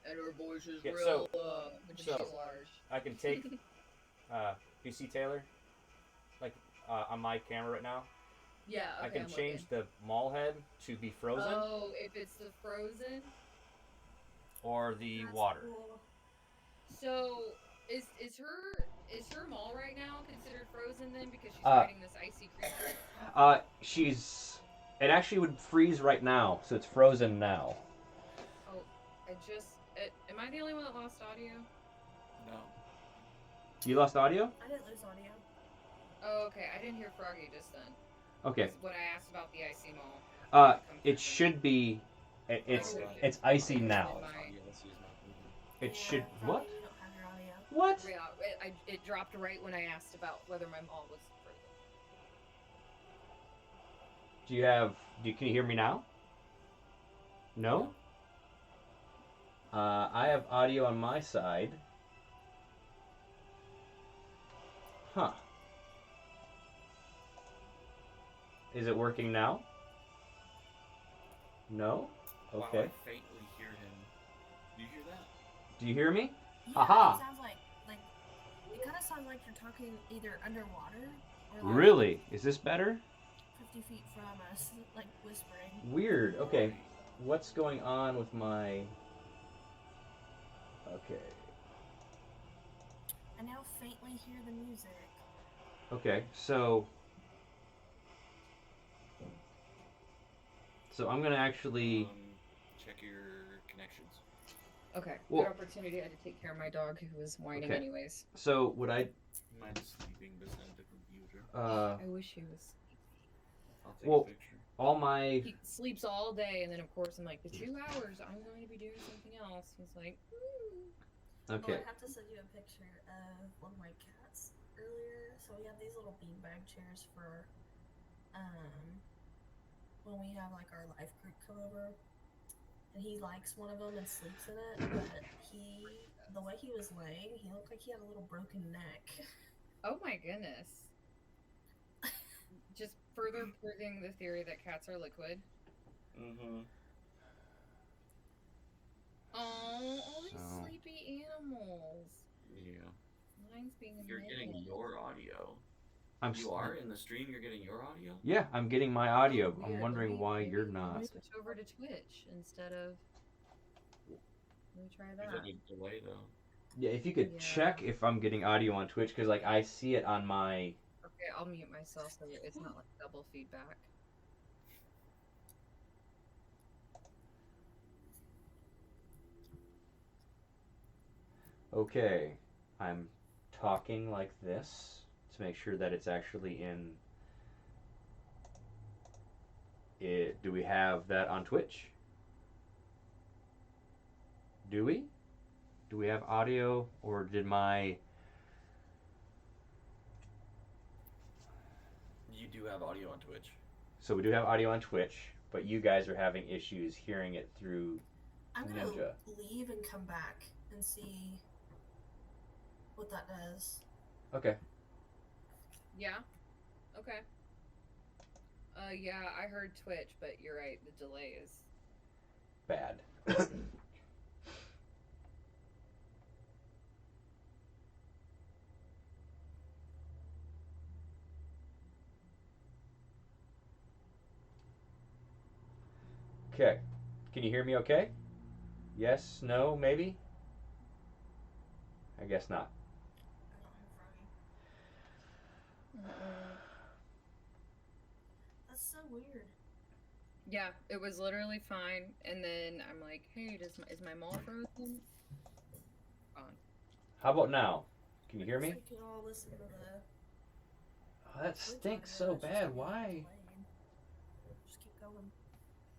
And her voice is Yeah, real, so- which so- is large. I can take. You see Taylor? Like on my camera right now. Yeah, okay, I can I'm change looking. the mall head to be frozen Oh, if it's the frozen. or the That's water. cool. So is her mall right now considered frozen then because she's Uh, fighting this icy creature? It actually would freeze right now, so it's frozen now. Oh, am I the only one that lost audio? No. You lost audio? I didn't lose audio. Oh, okay. I didn't hear Froggy just then. Okay. That's what I asked about the icy mall. It should be. It's icy now. It should Yeah, what? Froggy, we don't have your audio. What? Yeah, it dropped right when I asked about whether my mall was frozen. Can you hear me now? No? I have audio on my side. Huh. Is it working now? No? Okay. Wow, I faintly hear him. Do you hear that? Do you hear me? Yeah, Aha. it sounds like it kind of sounds like you're talking either underwater or Really? Is this better? 50 feet from us, like whispering. Weird. Okay. What's going on with my... Okay. I now faintly hear the music. Okay, so I'm gonna actually... Check your connections. Okay. Well- Good opportunity. I had to take care of my dog who was whining Okay. anyways. So would I... Mine's sleeping beside the computer. I wish he was. I'll take well- a picture. all my... He sleeps all day, and then of course I'm like, the 2 hours I'm going to be doing something else. He's like, Okay. Well, I have to send you a picture of one of my cats earlier. So we have these little beanbag chairs for when we have like our life group come over. And he likes one of them and sleeps in it, but the way he was laying, he looked like he had a little broken neck. oh my goodness. Just further proving the theory that cats are liquid. Mm-hmm. Oh, all these So- sleepy animals. Yeah. Mine's being You're getting amazing. your audio. I'm You are in the stream. You're getting your audio. Yeah, I'm getting my audio. Oh, I'm weird. wondering Let me- why maybe- you're Let not. me switch over to Twitch instead of. Let me try There's that. any delay though. Yeah, if you could Yeah. check if I'm getting audio on Twitch, because like I see it on my. Okay, I'll mute myself so that it's not like double feedback. Okay, I'm talking like this to make sure that it's actually in. Do we have that on Twitch? Do we? Do we have audio, or did my? You do have audio on Twitch. So we do have audio on Twitch, but you guys are having issues hearing it through I'm gonna Ninja. leave and come back and see what that does. Okay. Yeah. Okay. Yeah, I heard Twitch, but you're right. The delay is. Bad. Okay. Can you hear me okay? Yes, no, maybe? I guess not. I don't have Froggy. That's so weird. Yeah, it was literally fine, and then I'm like, "Hey, is my mall frozen?" On. How about now? Can you hear me? So you can all listen to the Oh, that Twitch stinks audio, so it's just bad. getting Why? delayed. Just keep going.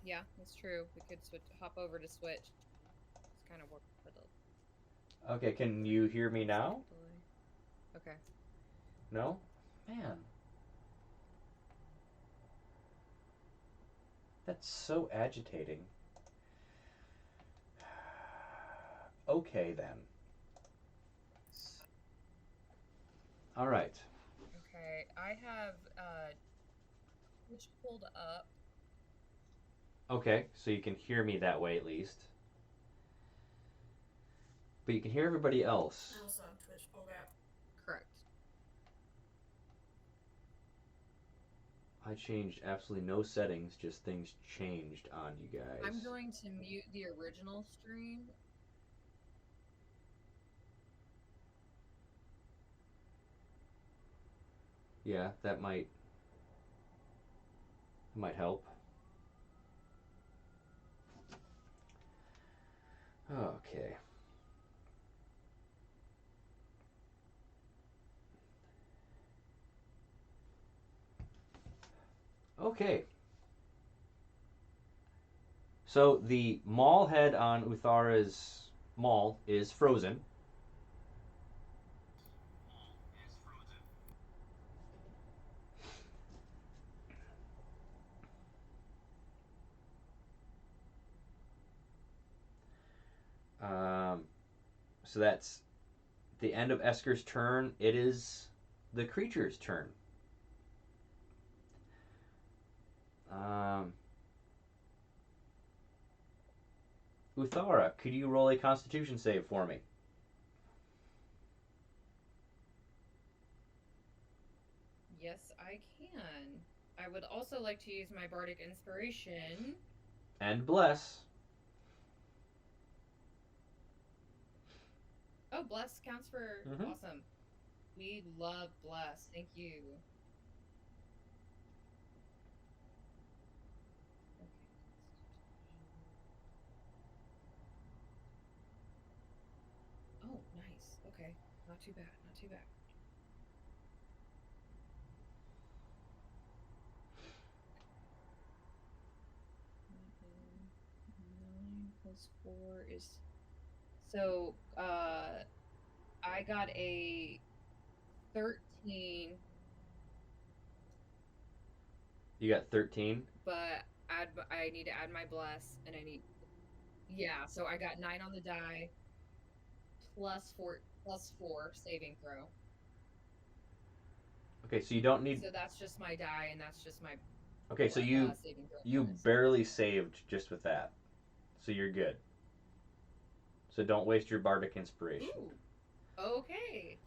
Yeah, that's true. We could hop over to Switch. It's kind of work for the Okay, can you hear me now? delay. Okay. No? Man. That's so agitating. Okay, then. All right. Okay, I have Twitch pulled up. Okay, so you can hear me that way at least. But you can hear everybody else. I also have Twitch pulled up. Correct. I changed absolutely no settings, just things changed on you guys. I'm going to mute the original stream. Yeah, that might help. Okay. Okay. So the mall head on Uthara's mall is frozen. So that's the end of Esker's turn. It is the creature's turn. Uthara, could you roll a Constitution save for me? Yes, I can. I would also like to use my Bardic Inspiration. And bless. Oh, Bless counts for Mhm. awesome. We love Bless. Thank you. Oh, nice. Okay. Not too bad. Not too bad. Nine plus 4 is. So, I got a 13, You got 13. but I need to add my bless, and I need. Yeah, so I got 9 on the die, plus 4 saving throw. Okay, so you don't need. So that's just my die, and that's just my Okay, so saving throw. you bonus. barely saved just with that. So you're good. So don't waste your Bardic Inspiration. Ooh. Okay.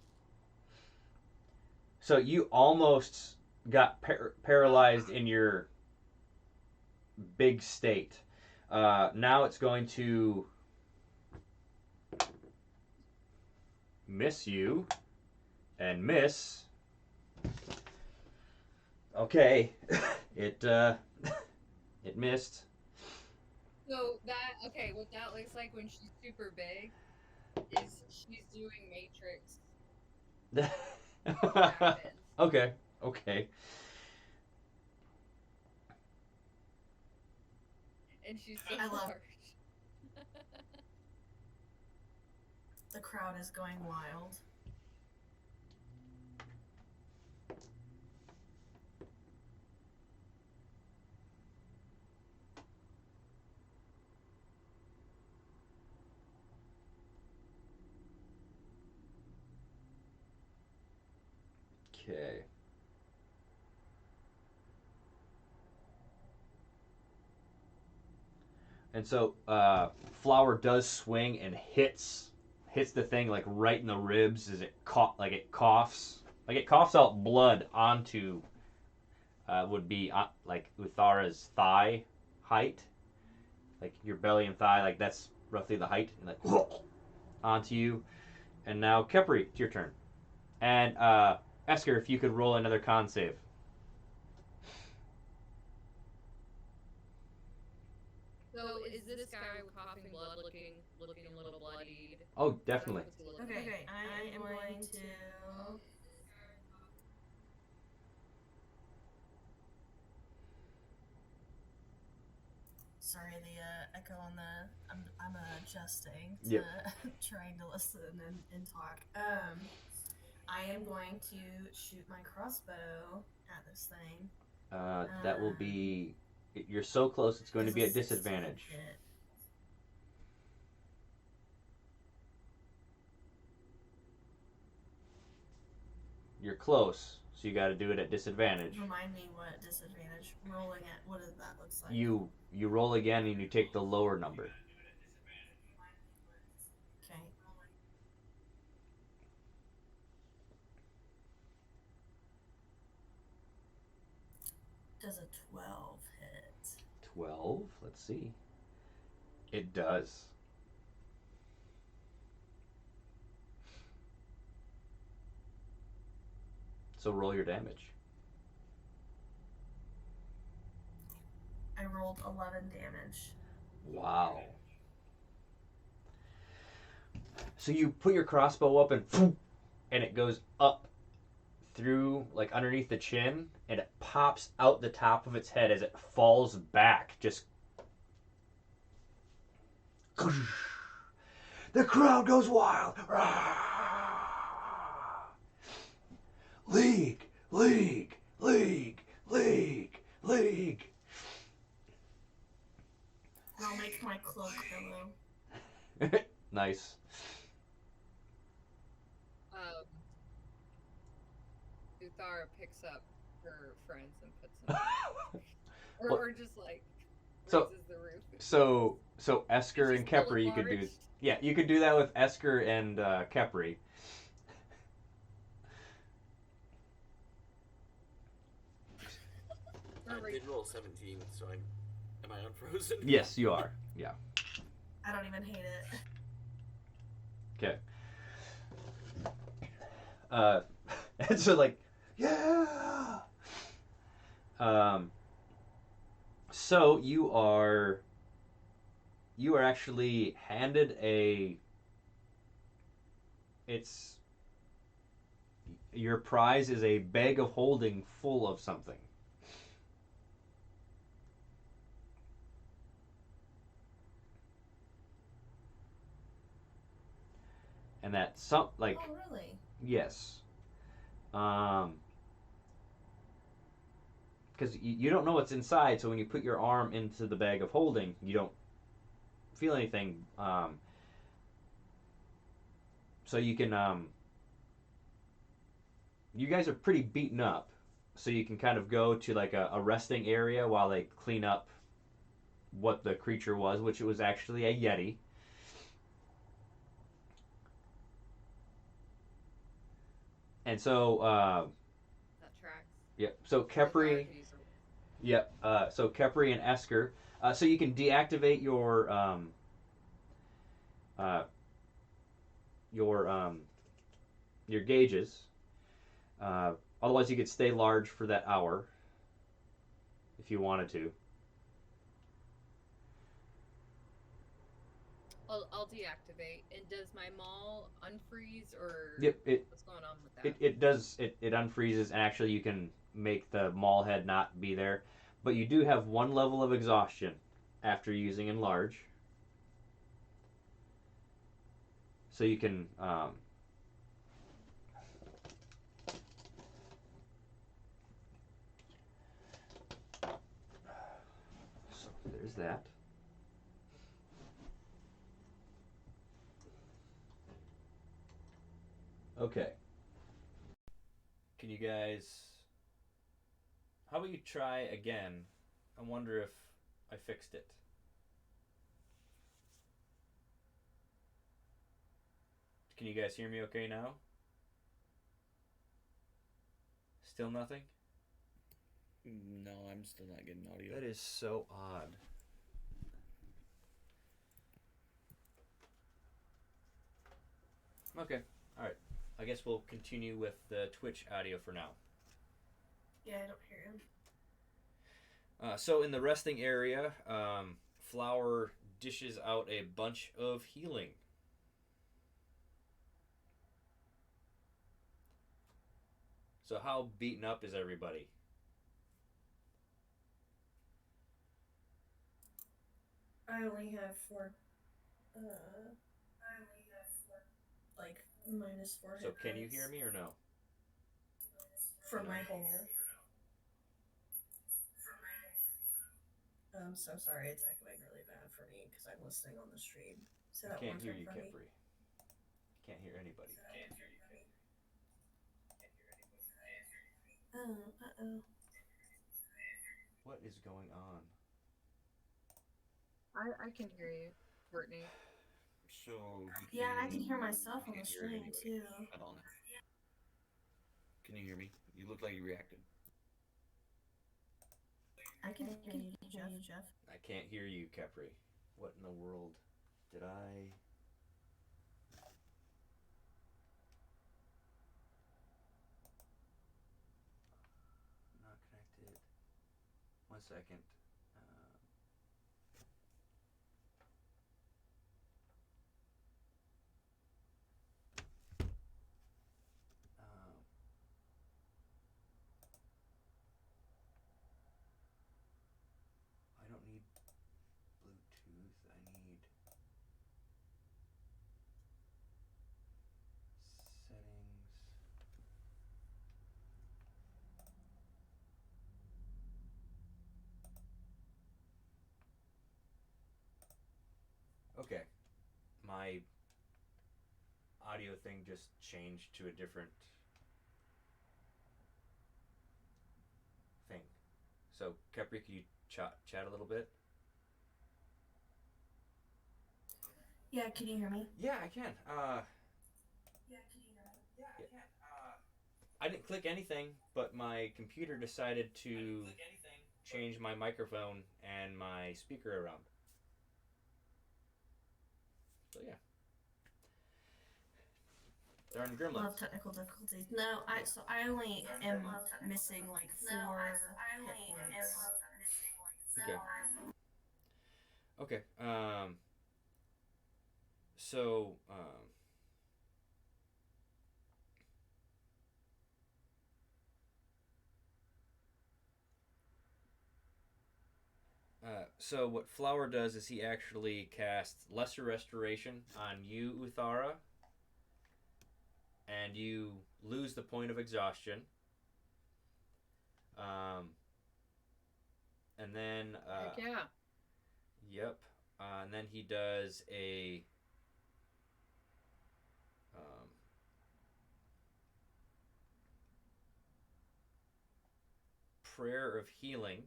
So you almost got paralyzed in your big state. Now it's going to miss you and miss. Okay, it it missed. So that okay, what that looks like when she's super big is she's doing Matrix actions. Okay, okay. And she's so I love- large. The crowd is going wild. Okay. And so Flower does swing and hits the thing like right in the ribs as it coughs out blood onto would be like Uthara's thigh height, like your belly and thigh, like that's roughly the height, and like onto you. And now Kepri, it's your turn. And Esker, if you could roll another con save. So is this guy with coughing blood looking a little bloodied? Oh, definitely. Okay, I am going to. Sorry, the echo on the. I'm adjusting to Yep. trying to listen and talk. I am going to shoot my crossbow at this thing. That will be. You're so close. It's going to be at Does a 16 disadvantage. hit? You're close, so you got to do it at disadvantage. Remind me what disadvantage rolling at. What does that look like? You roll again and you take the lower number. Okay. Does a 12 hit? 12. Let's see. It does. So roll your damage. I rolled 11 damage. Wow. So you put your crossbow up and it goes up through, like underneath the chin, and it pops out the top of its head as it falls back. Just. The crowd goes wild. League, league, league, league, league. And I'll make my cloak pillow. Nice. Uthara picks up her friends and puts them Well, or just like so- raises the roof. So Esker and She's still Kepri, you could do. large. Yeah, you could do that with Esker and Kepri. I did roll 17, so am I unfrozen? Yes, you are. Yeah. I don't even hate it. Okay. And so like, yeah. So you are actually handed your prize is a bag of holding full of something. And that's Oh, really? yes. Because you don't know what's inside, so when you put your arm into the bag of holding, you don't feel anything. So you can. You guys are pretty beaten up, so you can kind of go to like a resting area while they clean up what the creature was, which it was actually a yeti. And so Yep. So with Kepri. allergies. Yep. So Kepri and Esker. So you can deactivate uh, your your gauges. Uh, Otherwise, you could stay large for that hour if you wanted to. I'll deactivate. And does my mall unfreeze or Yep. It what's going on with it, that? it does it unfreezes, and actually you can make the mall head not be there, but you do have one level of exhaustion after using enlarge, so you can so there's that. Okay. Can you guys? How about you try again? I wonder if I fixed it. Can you guys hear me okay now? Still nothing? No, I'm still not getting audio. That is so odd. Okay. All right. I guess we'll continue with the Twitch audio for now. Yeah, I don't hear him. So in the resting area, Flower dishes out a bunch of healing. So how beaten up is everybody? I only have four. Like -4. So can you hear me or no? From my whole. I'm so sorry, it's echoing really bad for me because I'm listening on the stream. So I that can't one hear time you, for me. Kepri. Can't hear anybody. Oh. What is going on? I can hear you, Courtney. So Yeah, I can hear myself on the can't hear it stream anyway too. at all now. Can you hear me? You look like you reacted. I can hear you, Jeff. I can't hear you, Kepri. What in the world did I? Not connected. 1 second. Um, I don't need Bluetooth. I need settings. Okay. My audio thing just changed to a different thing. So, Kepri, can you chat a little bit? Yeah, can you hear me? Yeah, I can. I didn't click anything, but my computer decided to change my microphone and my speaker around. So yeah. Darn gremlins. Love technical difficulties. No, I only am missing like 4 hit points. Okay. Okay. So so what Flower does is he actually casts Lesser Restoration on you, Uthara, and you lose the point of exhaustion. And then Heck yeah. Yep. And then he does a prayer of healing,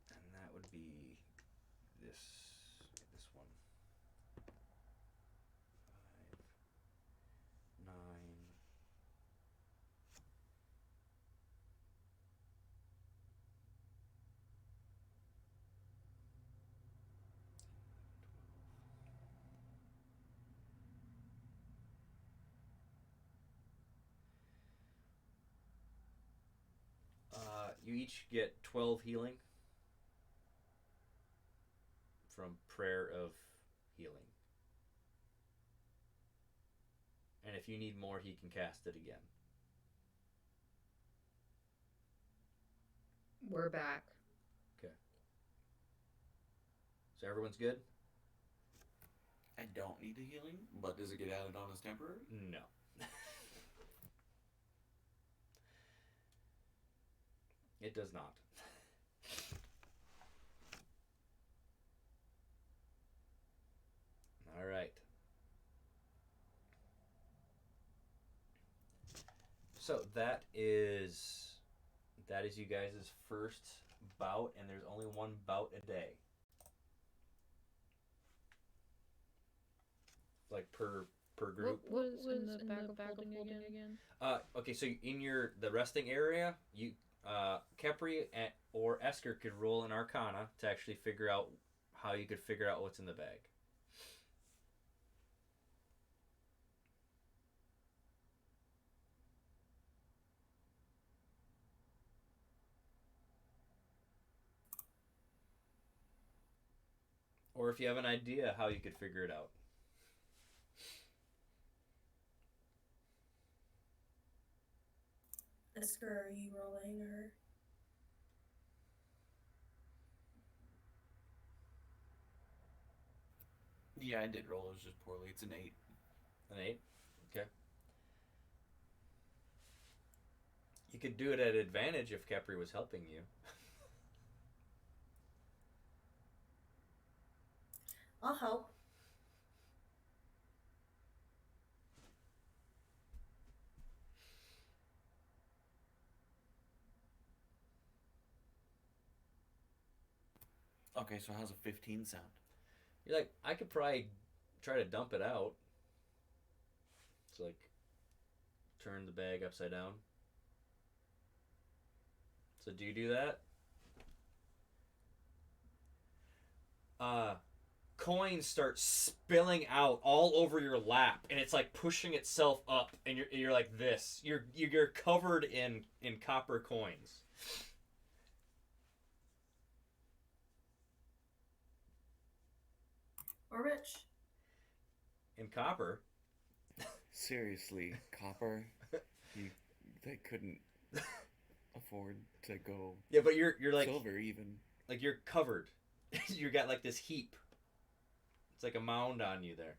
and that would be this one. 5, 9, You each get 12 healing from Prayer of Healing. And if you need more, he can cast it again. We're back. Okay. So everyone's good? I don't need a healing, but does it get added on as temporary? No. It does not. All right. So that is you guys' first bout, and there's only one bout a day. Like per group. What was in the back of holding again? Okay, so in the resting area, you Kepri or Esker could roll an Arcana to actually figure out how you could figure out what's in the bag. Or if you have an idea how you could figure it out. Esker, are you rolling or? Yeah, I did roll. It was just poorly. It's an 8. An 8? Okay. You could do it at advantage if Kepri was helping you. I'll help. Okay, so how's a 15 sound? You're like, I could probably try to dump it out. It's like, turn the bag upside down. So do you do that? Coins start spilling out all over your lap, and it's like pushing itself up, and you're like this. You're covered in copper coins. We're rich. In copper. Seriously, copper? They couldn't afford to go Yeah, but you're like silver even. like you're covered. You got like this heap. It's like a mound on you there.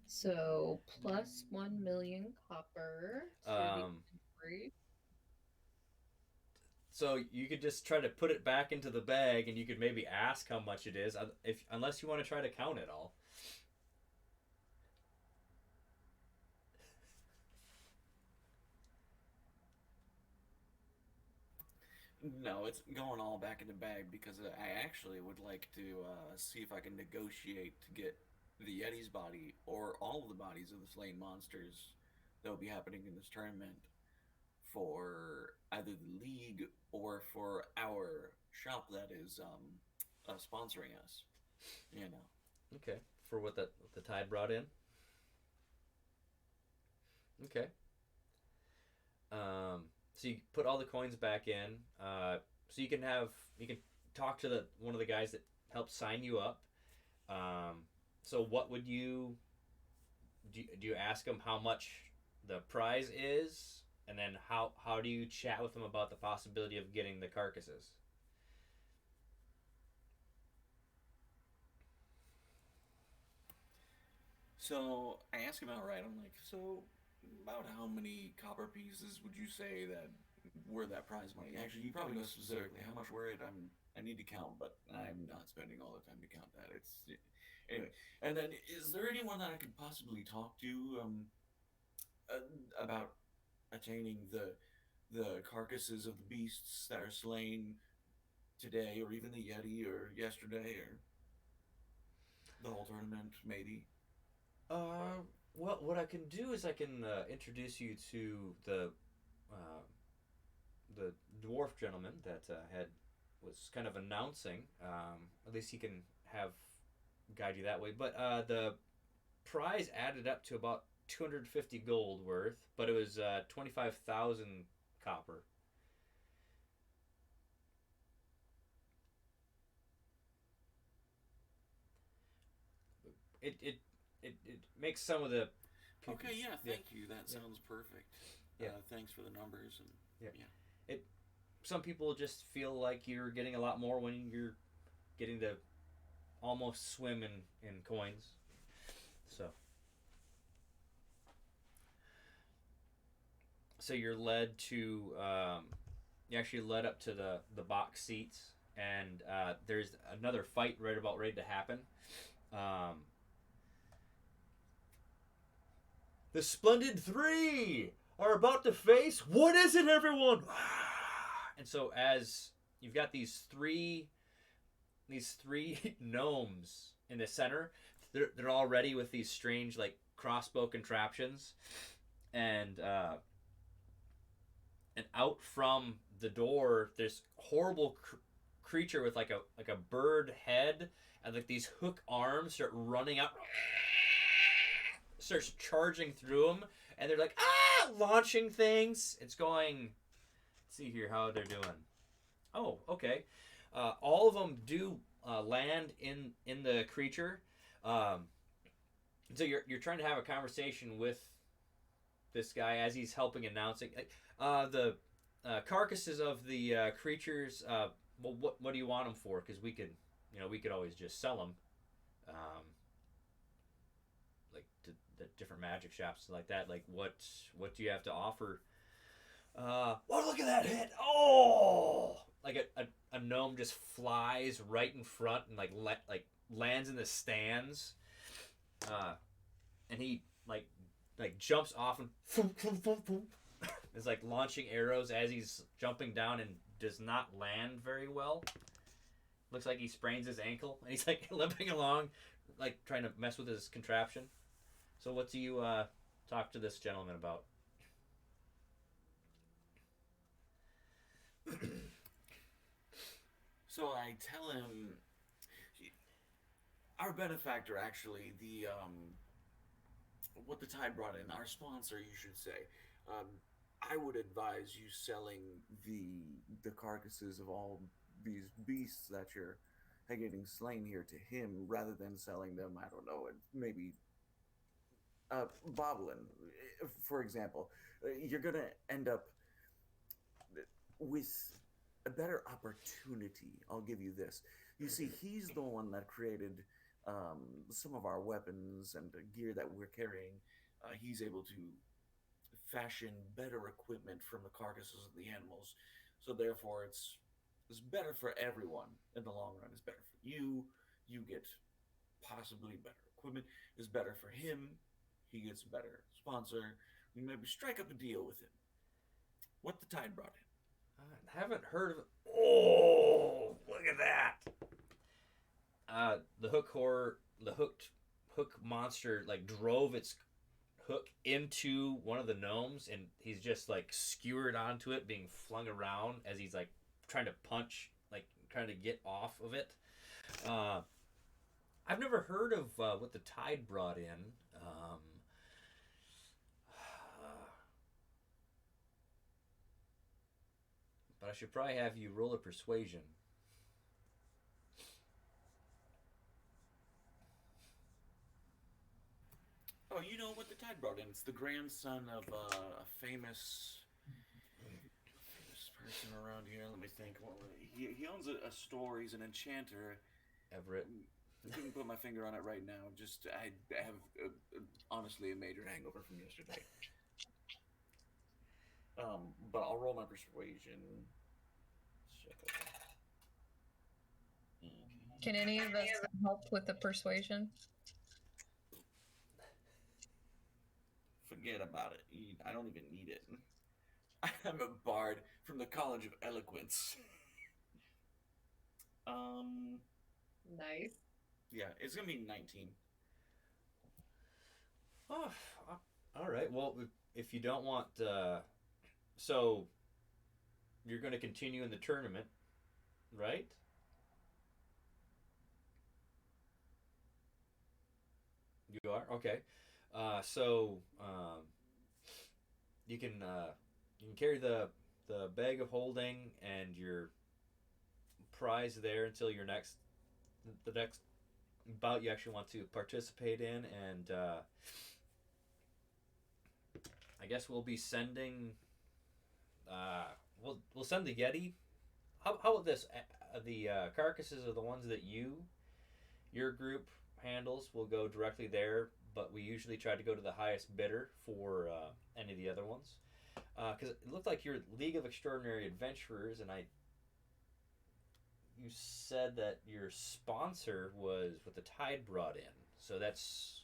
So plus 1 million copper to the So you could just try to put it back into the bag, and you could maybe ask how much it is, unless you want to try to count it all. No, it's going all back in the bag because I actually would like to see if I can negotiate to get the Yeti's body or all of the bodies of the slain monsters that will be happening in this tournament for either the league or for our shop that is sponsoring us. You know. Okay, for what the tide brought in. Okay. So you put all the coins back in. So you can talk to one of the guys that helped sign you up. So what would you do? You ask them how much the prize is, and then how do you chat with them about the possibility of getting the carcasses? So I ask him outright. I'm like, so about how many copper pieces would you say that were that prize money? Actually, you probably know specifically how much were it. I need to count, but I'm not spending all the time to count that. It's anyway. And then, is there anyone that I could possibly talk to about attaining the carcasses of the beasts that are slain today, or even the Yeti, or yesterday, or the whole tournament, maybe? Well, what I can do is I can introduce you to the dwarf gentleman that was kind of announcing. At least he can guide you that way. But the prize added up to about 250 gold worth, but it was 25,000 copper. It makes some of the people, Okay, yeah, thank you. That Yeah. sounds perfect. Yeah. Thanks for the numbers and Yeah. Some people just feel like you're getting a lot more when you're getting to almost swim in coins. So you're led to you actually led up to the box seats, and there's another fight right about ready to happen. Um, the Splendid Three are about to face. What is it, everyone? And so as you've got these three gnomes in the center, they're all ready with these strange like crossbow contraptions, and out from the door, this horrible creature with like a bird head and like these hook arms start running up, starts charging through them, and they're like launching things. It's going. Let's see here how they're doing. Oh, okay. All of them do land in the creature. So you're trying to have a conversation with this guy as he's helping announcing the carcasses of the creatures. Well, what do you want them for? Because we could always just sell them, like to the different magic shops like that. Like what do you have to offer? Oh, look at that hit! Oh, like a gnome just flies right in front and like lands in the stands, and he like jumps off and is like launching arrows as he's jumping down and does not land very well. Looks like he sprains his ankle and he's like limping along, like trying to mess with his contraption. So what do you talk to this gentleman about? So I tell him, our benefactor, actually, the what the tide brought in, our sponsor, you should say. Um, I would advise you selling the carcasses of all these beasts that you're getting slain here to him, rather than selling them. I don't know, maybe Boblin, for example. You're gonna end up with a better opportunity. I'll give you this. You see, he's the one that created some of our weapons and the gear that we're carrying. He's able to fashion better equipment from the carcasses of the animals. So therefore, it's better for everyone in the long run. It's better for you. You get possibly better equipment. It's better for him. He gets a better sponsor. We maybe strike up a deal with him. What the tide brought in. I haven't heard of it. Oh, look at that! The hook monster like drove its hook into one of the gnomes, and he's just like skewered onto it, being flung around as he's like trying to punch, like trying to get off of it. I've never heard of what the tide brought in. But I should probably have you roll a persuasion. Oh, you know what the tide brought in? It's the grandson of a famous person around here. Let me think. Well, he owns a store. He's an enchanter. Everett. I couldn't put my finger on it right now. Just I have honestly a major hangover from yesterday. But I'll roll my persuasion. So, Can any of us help with the persuasion? forget about it. I don't even need it. I'm a bard from the College of Eloquence. Nice. Yeah, it's gonna be 19. Oh, all right. Well, if you don't want, so you're going to continue in the tournament, right? You are okay. So you can carry the bag of holding and your prize there until your next the next bout you actually want to participate in, and I guess we'll be sending. We'll send the Yeti. How about this? The carcasses are the ones that your group handles. Will go directly there, but we usually try to go to the highest bidder for any of the other ones. Because it looked like your League of Extraordinary Adventurers, and you said that your sponsor was what the Tide brought in. So that's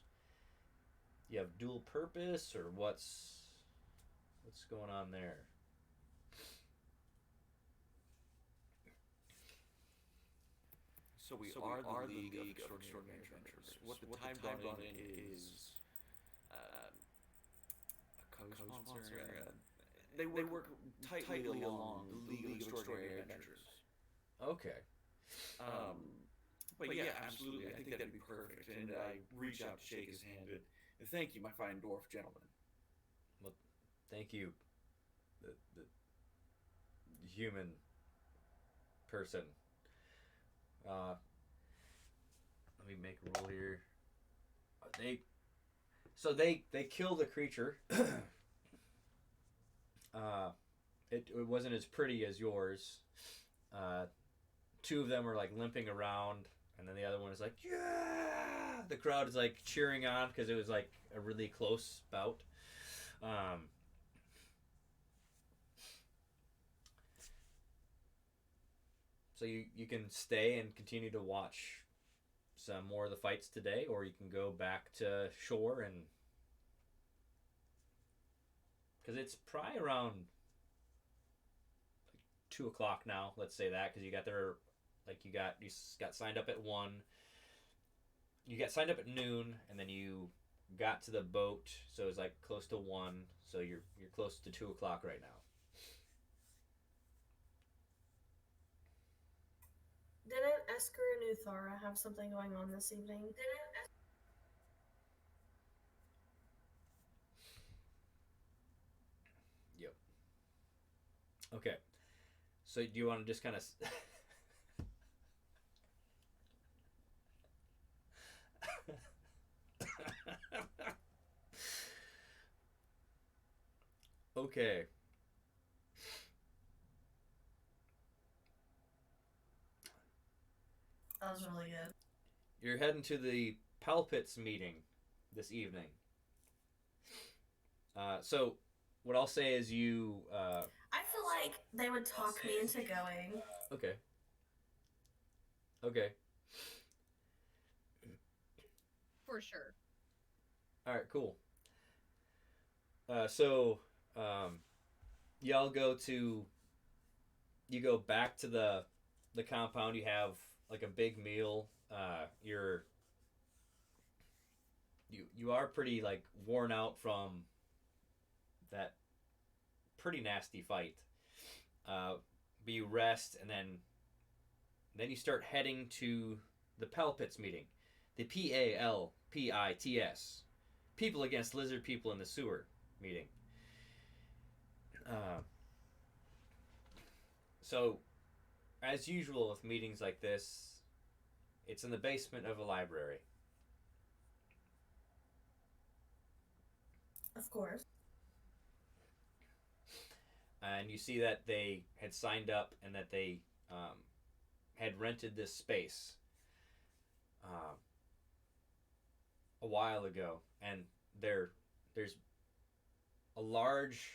you have dual purpose, or what's going on there? So we are the League of Extraordinary Adventurers. What the time brought in is a co-sponsor. They work tightly along the League of Extraordinary Adventurers. Okay. But yeah, absolutely. I think that'd be perfect. And I reach out to shake his hand and thank you, my fine dwarf gentleman. Well, thank you, the human person. Let me make a roll here. They kill the creature. It wasn't as pretty as yours. Two of them are like limping around, and then the other one is like, yeah. The crowd is like cheering on because it was like a really close bout. So you can stay and continue to watch some more of the fights today, or you can go back to shore and because it's probably around 2 o'clock now. Let's say that because you got there, like you got signed up at 1. You got signed up at noon, and then you got to the boat, so it was like close to 1. So you're close to 2 o'clock right now. Didn't Esker and Uthara have something going on this evening? Yep. Okay. So do you want to just kind of okay. That was really good. You're heading to the Palpits meeting this evening. So what I'll say is you. I feel like they would talk me into going. Okay. Okay. For sure. All right. Cool. Y'all go to. You go back to the compound. You have like a big meal. You are pretty like worn out from that pretty nasty fight. But you rest, and then you start heading to the Palpits meeting, the PALPITS, People Against Lizard People in the Sewer meeting. So, as usual with meetings like this, it's in the basement of a library. Of course. And you see that they had signed up and that they had rented this space a while ago, and there's a large,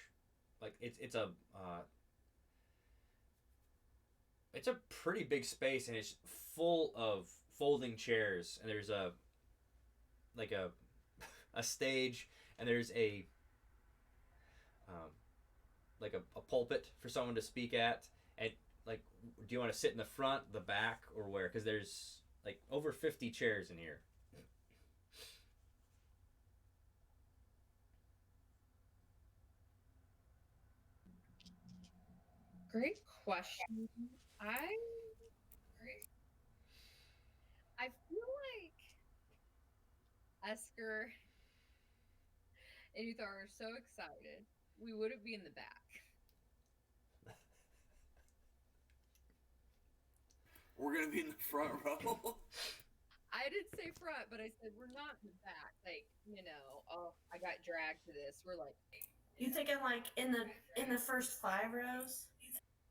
like it's a pretty big space, and it's full of folding chairs, and there's a stage, and there's like a pulpit for someone to speak at, and like, do you want to sit in the front, the back, or where? Because there's like over 50 chairs in here. Great question. I I feel like Esker and Uthar are so excited. We wouldn't be in the back. We're gonna be in the front row. I didn't say front, but I said we're not in the back. Like, oh, I got dragged to this. We're like, You thinking like in the first 5 rows?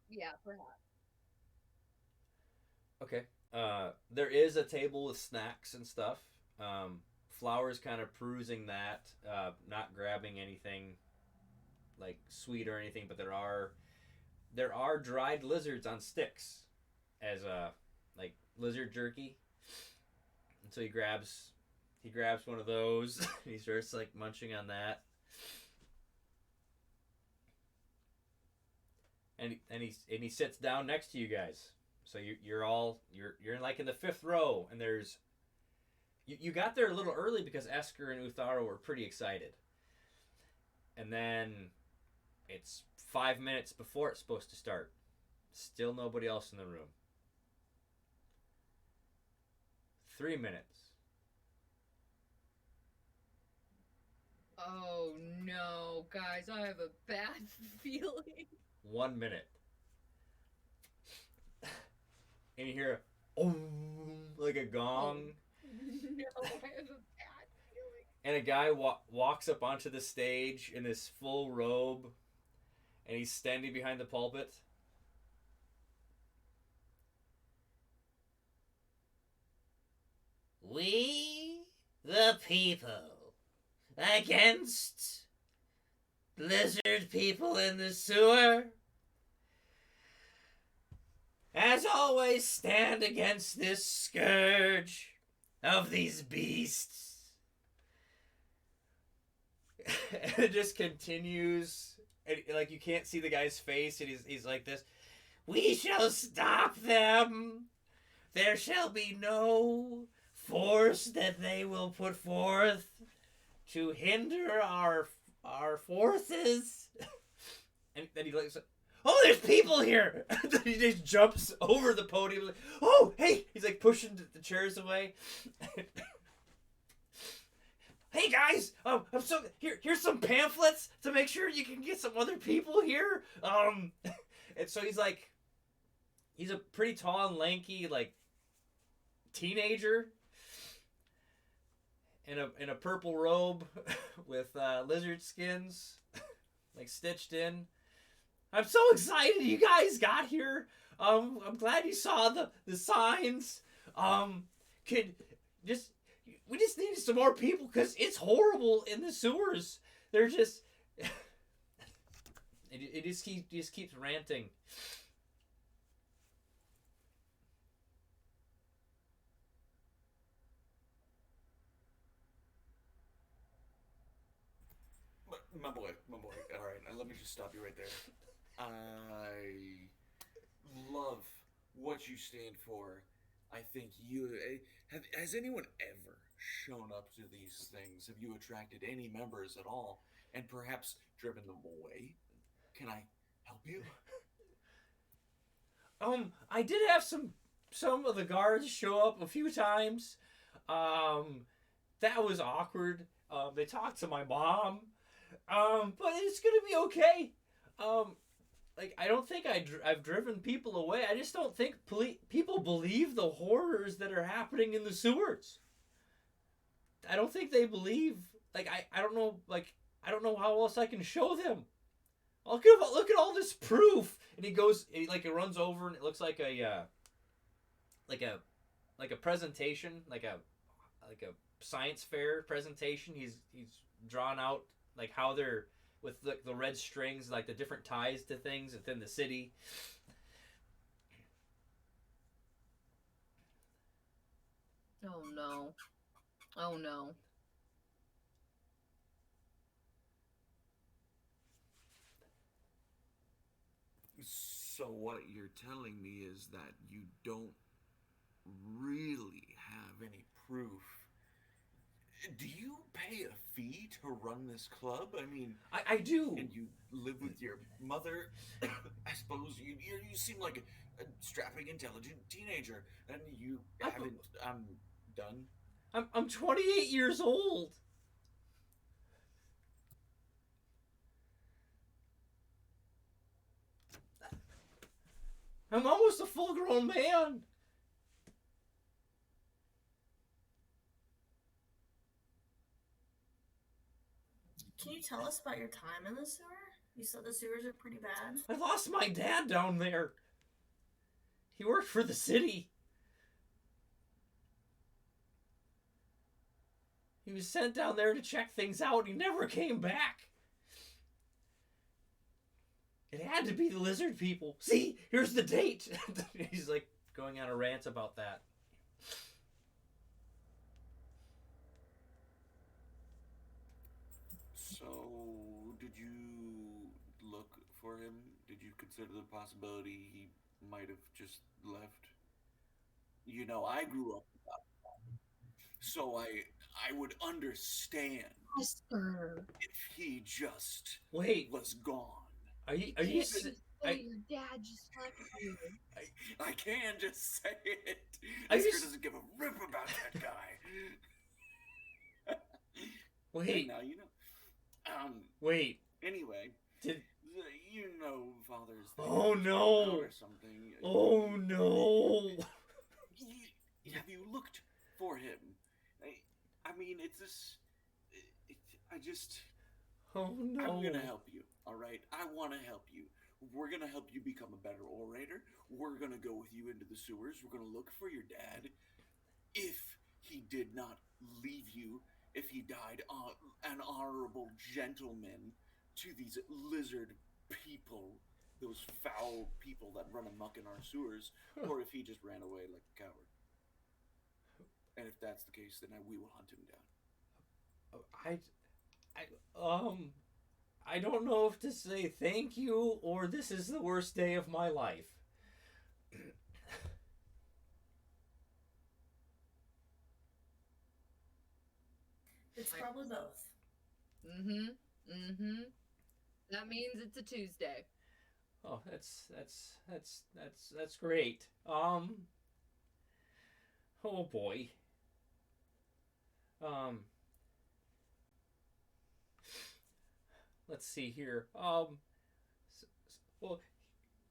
yeah, perhaps. Okay. There is a table with snacks and stuff. Flower's kind of perusing that, not grabbing anything like sweet or anything, but there are dried lizards on sticks as like lizard jerky. And so he grabs one of those. He starts like munching on that. And he sits down next to you guys. So you're like in the 5th row, and there's you got there a little early because Esker and Utharo were pretty excited. And then it's 5 minutes before it's supposed to start. Still nobody else in the room. 3 minutes. Oh no, guys, I have a bad feeling. 1 minute. And you hear oh, like a gong. No, I have a bad feeling. And a guy walks up onto the stage in this full robe, and he's standing behind the pulpit. We, the people, against lizard people in the sewer, as always stand against this scourge of these beasts. And it just continues, and like you can't see the guy's face, and he's like this. We shall stop them. There shall be no force that they will put forth to hinder our forces. And then he looks, oh, there's people here. And then he just jumps over the podium. Like, oh, hey! He's like pushing the chairs away. Hey guys, I'm so here's some pamphlets to make sure you can get some other people here. And so he's a pretty tall and lanky like teenager in a purple robe with lizard skins like stitched in. I'm so excited you guys got here. I'm glad you saw the signs. We just need some more people because it's horrible in the sewers. They're just it just keeps ranting. My boy. All right, let me just stop you right there. I love what you stand for. I think has anyone ever shown up to these things? Have you attracted any members at all, and perhaps driven them away? Can I help you? I did have some of the guards show up a few times. That was awkward. They talked to my mom. But it's gonna be okay. Like I don't think I've driven people away. I just don't think people believe the horrors that are happening in the sewers. I don't think they believe. Like I don't know. Like I don't know how else I can show them. Look at all this proof. And he runs over, and it looks like a presentation, like a science fair presentation. He's drawn out like how they're with the red strings, like the different ties to things within the city. Oh no. Oh no. So what you're telling me is that you don't really have any proof. Do you pay a fee to run this club? I mean, I do. And you live with your mother. I suppose you seem like a strapping, intelligent teenager, and you haven't. I'm done. I'm 28 years old. I'm almost a full-grown man. Can you tell us about your time in the sewer? You said the sewers are pretty bad. I lost my dad down there. He worked for the city. He was sent down there to check things out. He never came back. It had to be the lizard people. See, here's the date. He's like going on a rant about that. So, did you look for him? Did you consider the possibility he might have just left? You know, I grew up without him, so I would understand Oscar. if he just Wait, was gone. are you Can't s- just I- say your dad just left you. I can just say it. Are you Oscar s- doesn't give a rip about that guy. wait, Now you know. wait. Anyway, Did you know, Father's Day Oh, is no. coming out or something. Oh no. Have you looked for him? I mean, it's this. I just. Oh no. I'm gonna help you. All right. I want to help you. We're gonna help you become a better orator. We're gonna go with you into the sewers. We're gonna look for your dad. If he did not leave you, if he died an honorable gentleman to these lizard people, those foul people that run amok in our sewers, or if he just ran away like a coward. And if that's the case, then we will hunt him down. I don't know if to say thank you or this is the worst day of my life. It's probably both. That means it's a Tuesday. Oh, that's great. Oh boy. Let's see here. Well,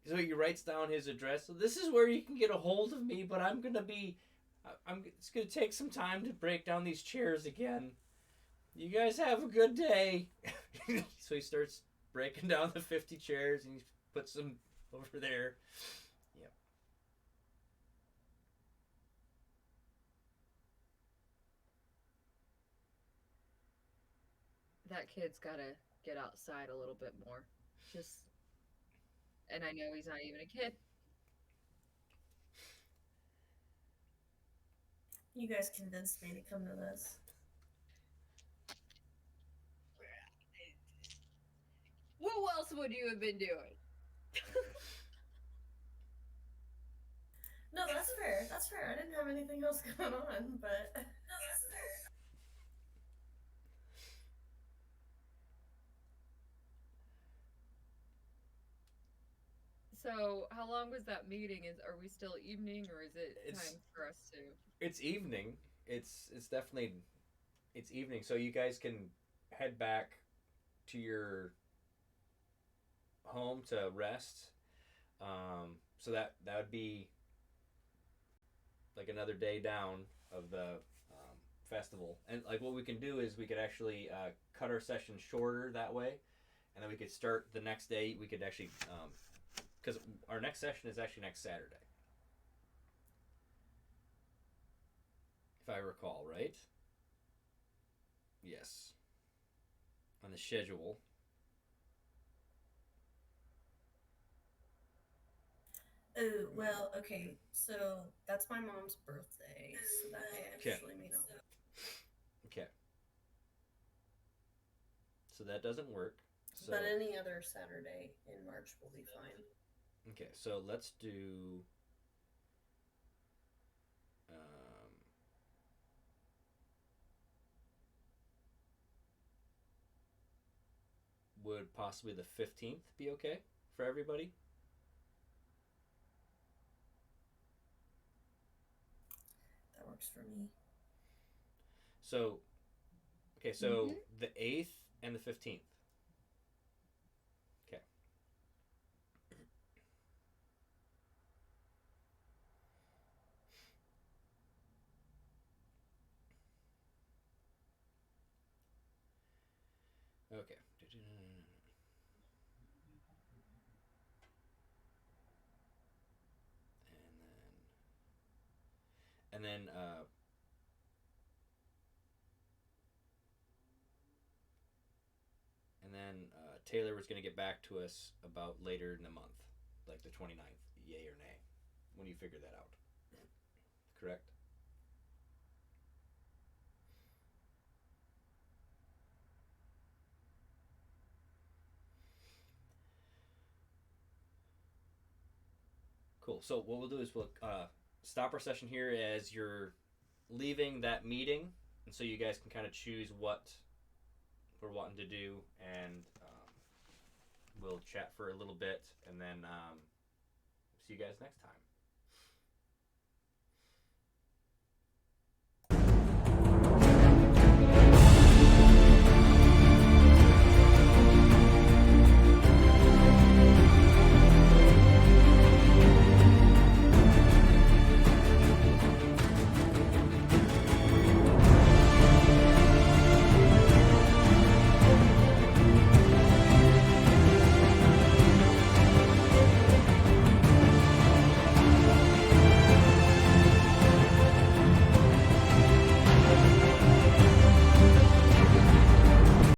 so he writes down his address. So this is where you can get a hold of me, but I'm gonna be, it's gonna take some time to break down these chairs again. You guys have a good day. So he starts breaking down the 50 chairs and he puts them over there. Yep. That kid's gotta get outside a little bit more. Just, and I know he's not even a kid. You guys convinced me to come to this. What else would you have been doing? No, that's fair. That's fair. I didn't have anything else going on, but no, that's fair. So, how long was that meeting? Are we still evening, or is it It's- time for us to? It's evening. It's definitely it's evening, so you guys can head back to your home to rest. So that would be like another day down of the festival. And like what we can do is we could actually cut our session shorter that way, and then we could start the next day. We could actually because our next session is actually next Saturday, if I recall, right? Yes. On the schedule. Oh, well, okay. So that's my mom's birthday, so that actually may not work. Okay. So that doesn't work. So But any other Saturday in March will be fine. okay, so let's do would possibly the 15th be okay for everybody? That works for me. So, okay, so Mhm. the 8th and the 15th. Okay. Okay. And then Taylor was going to get back to us about later in the month, like the 29th, yay or nay, when you figure that out. Correct? Cool. So what we'll do is we'll stop our session here as you're leaving that meeting, and so you guys can kind of choose what we're wanting to do, and we'll chat for a little bit, and then see you guys next time.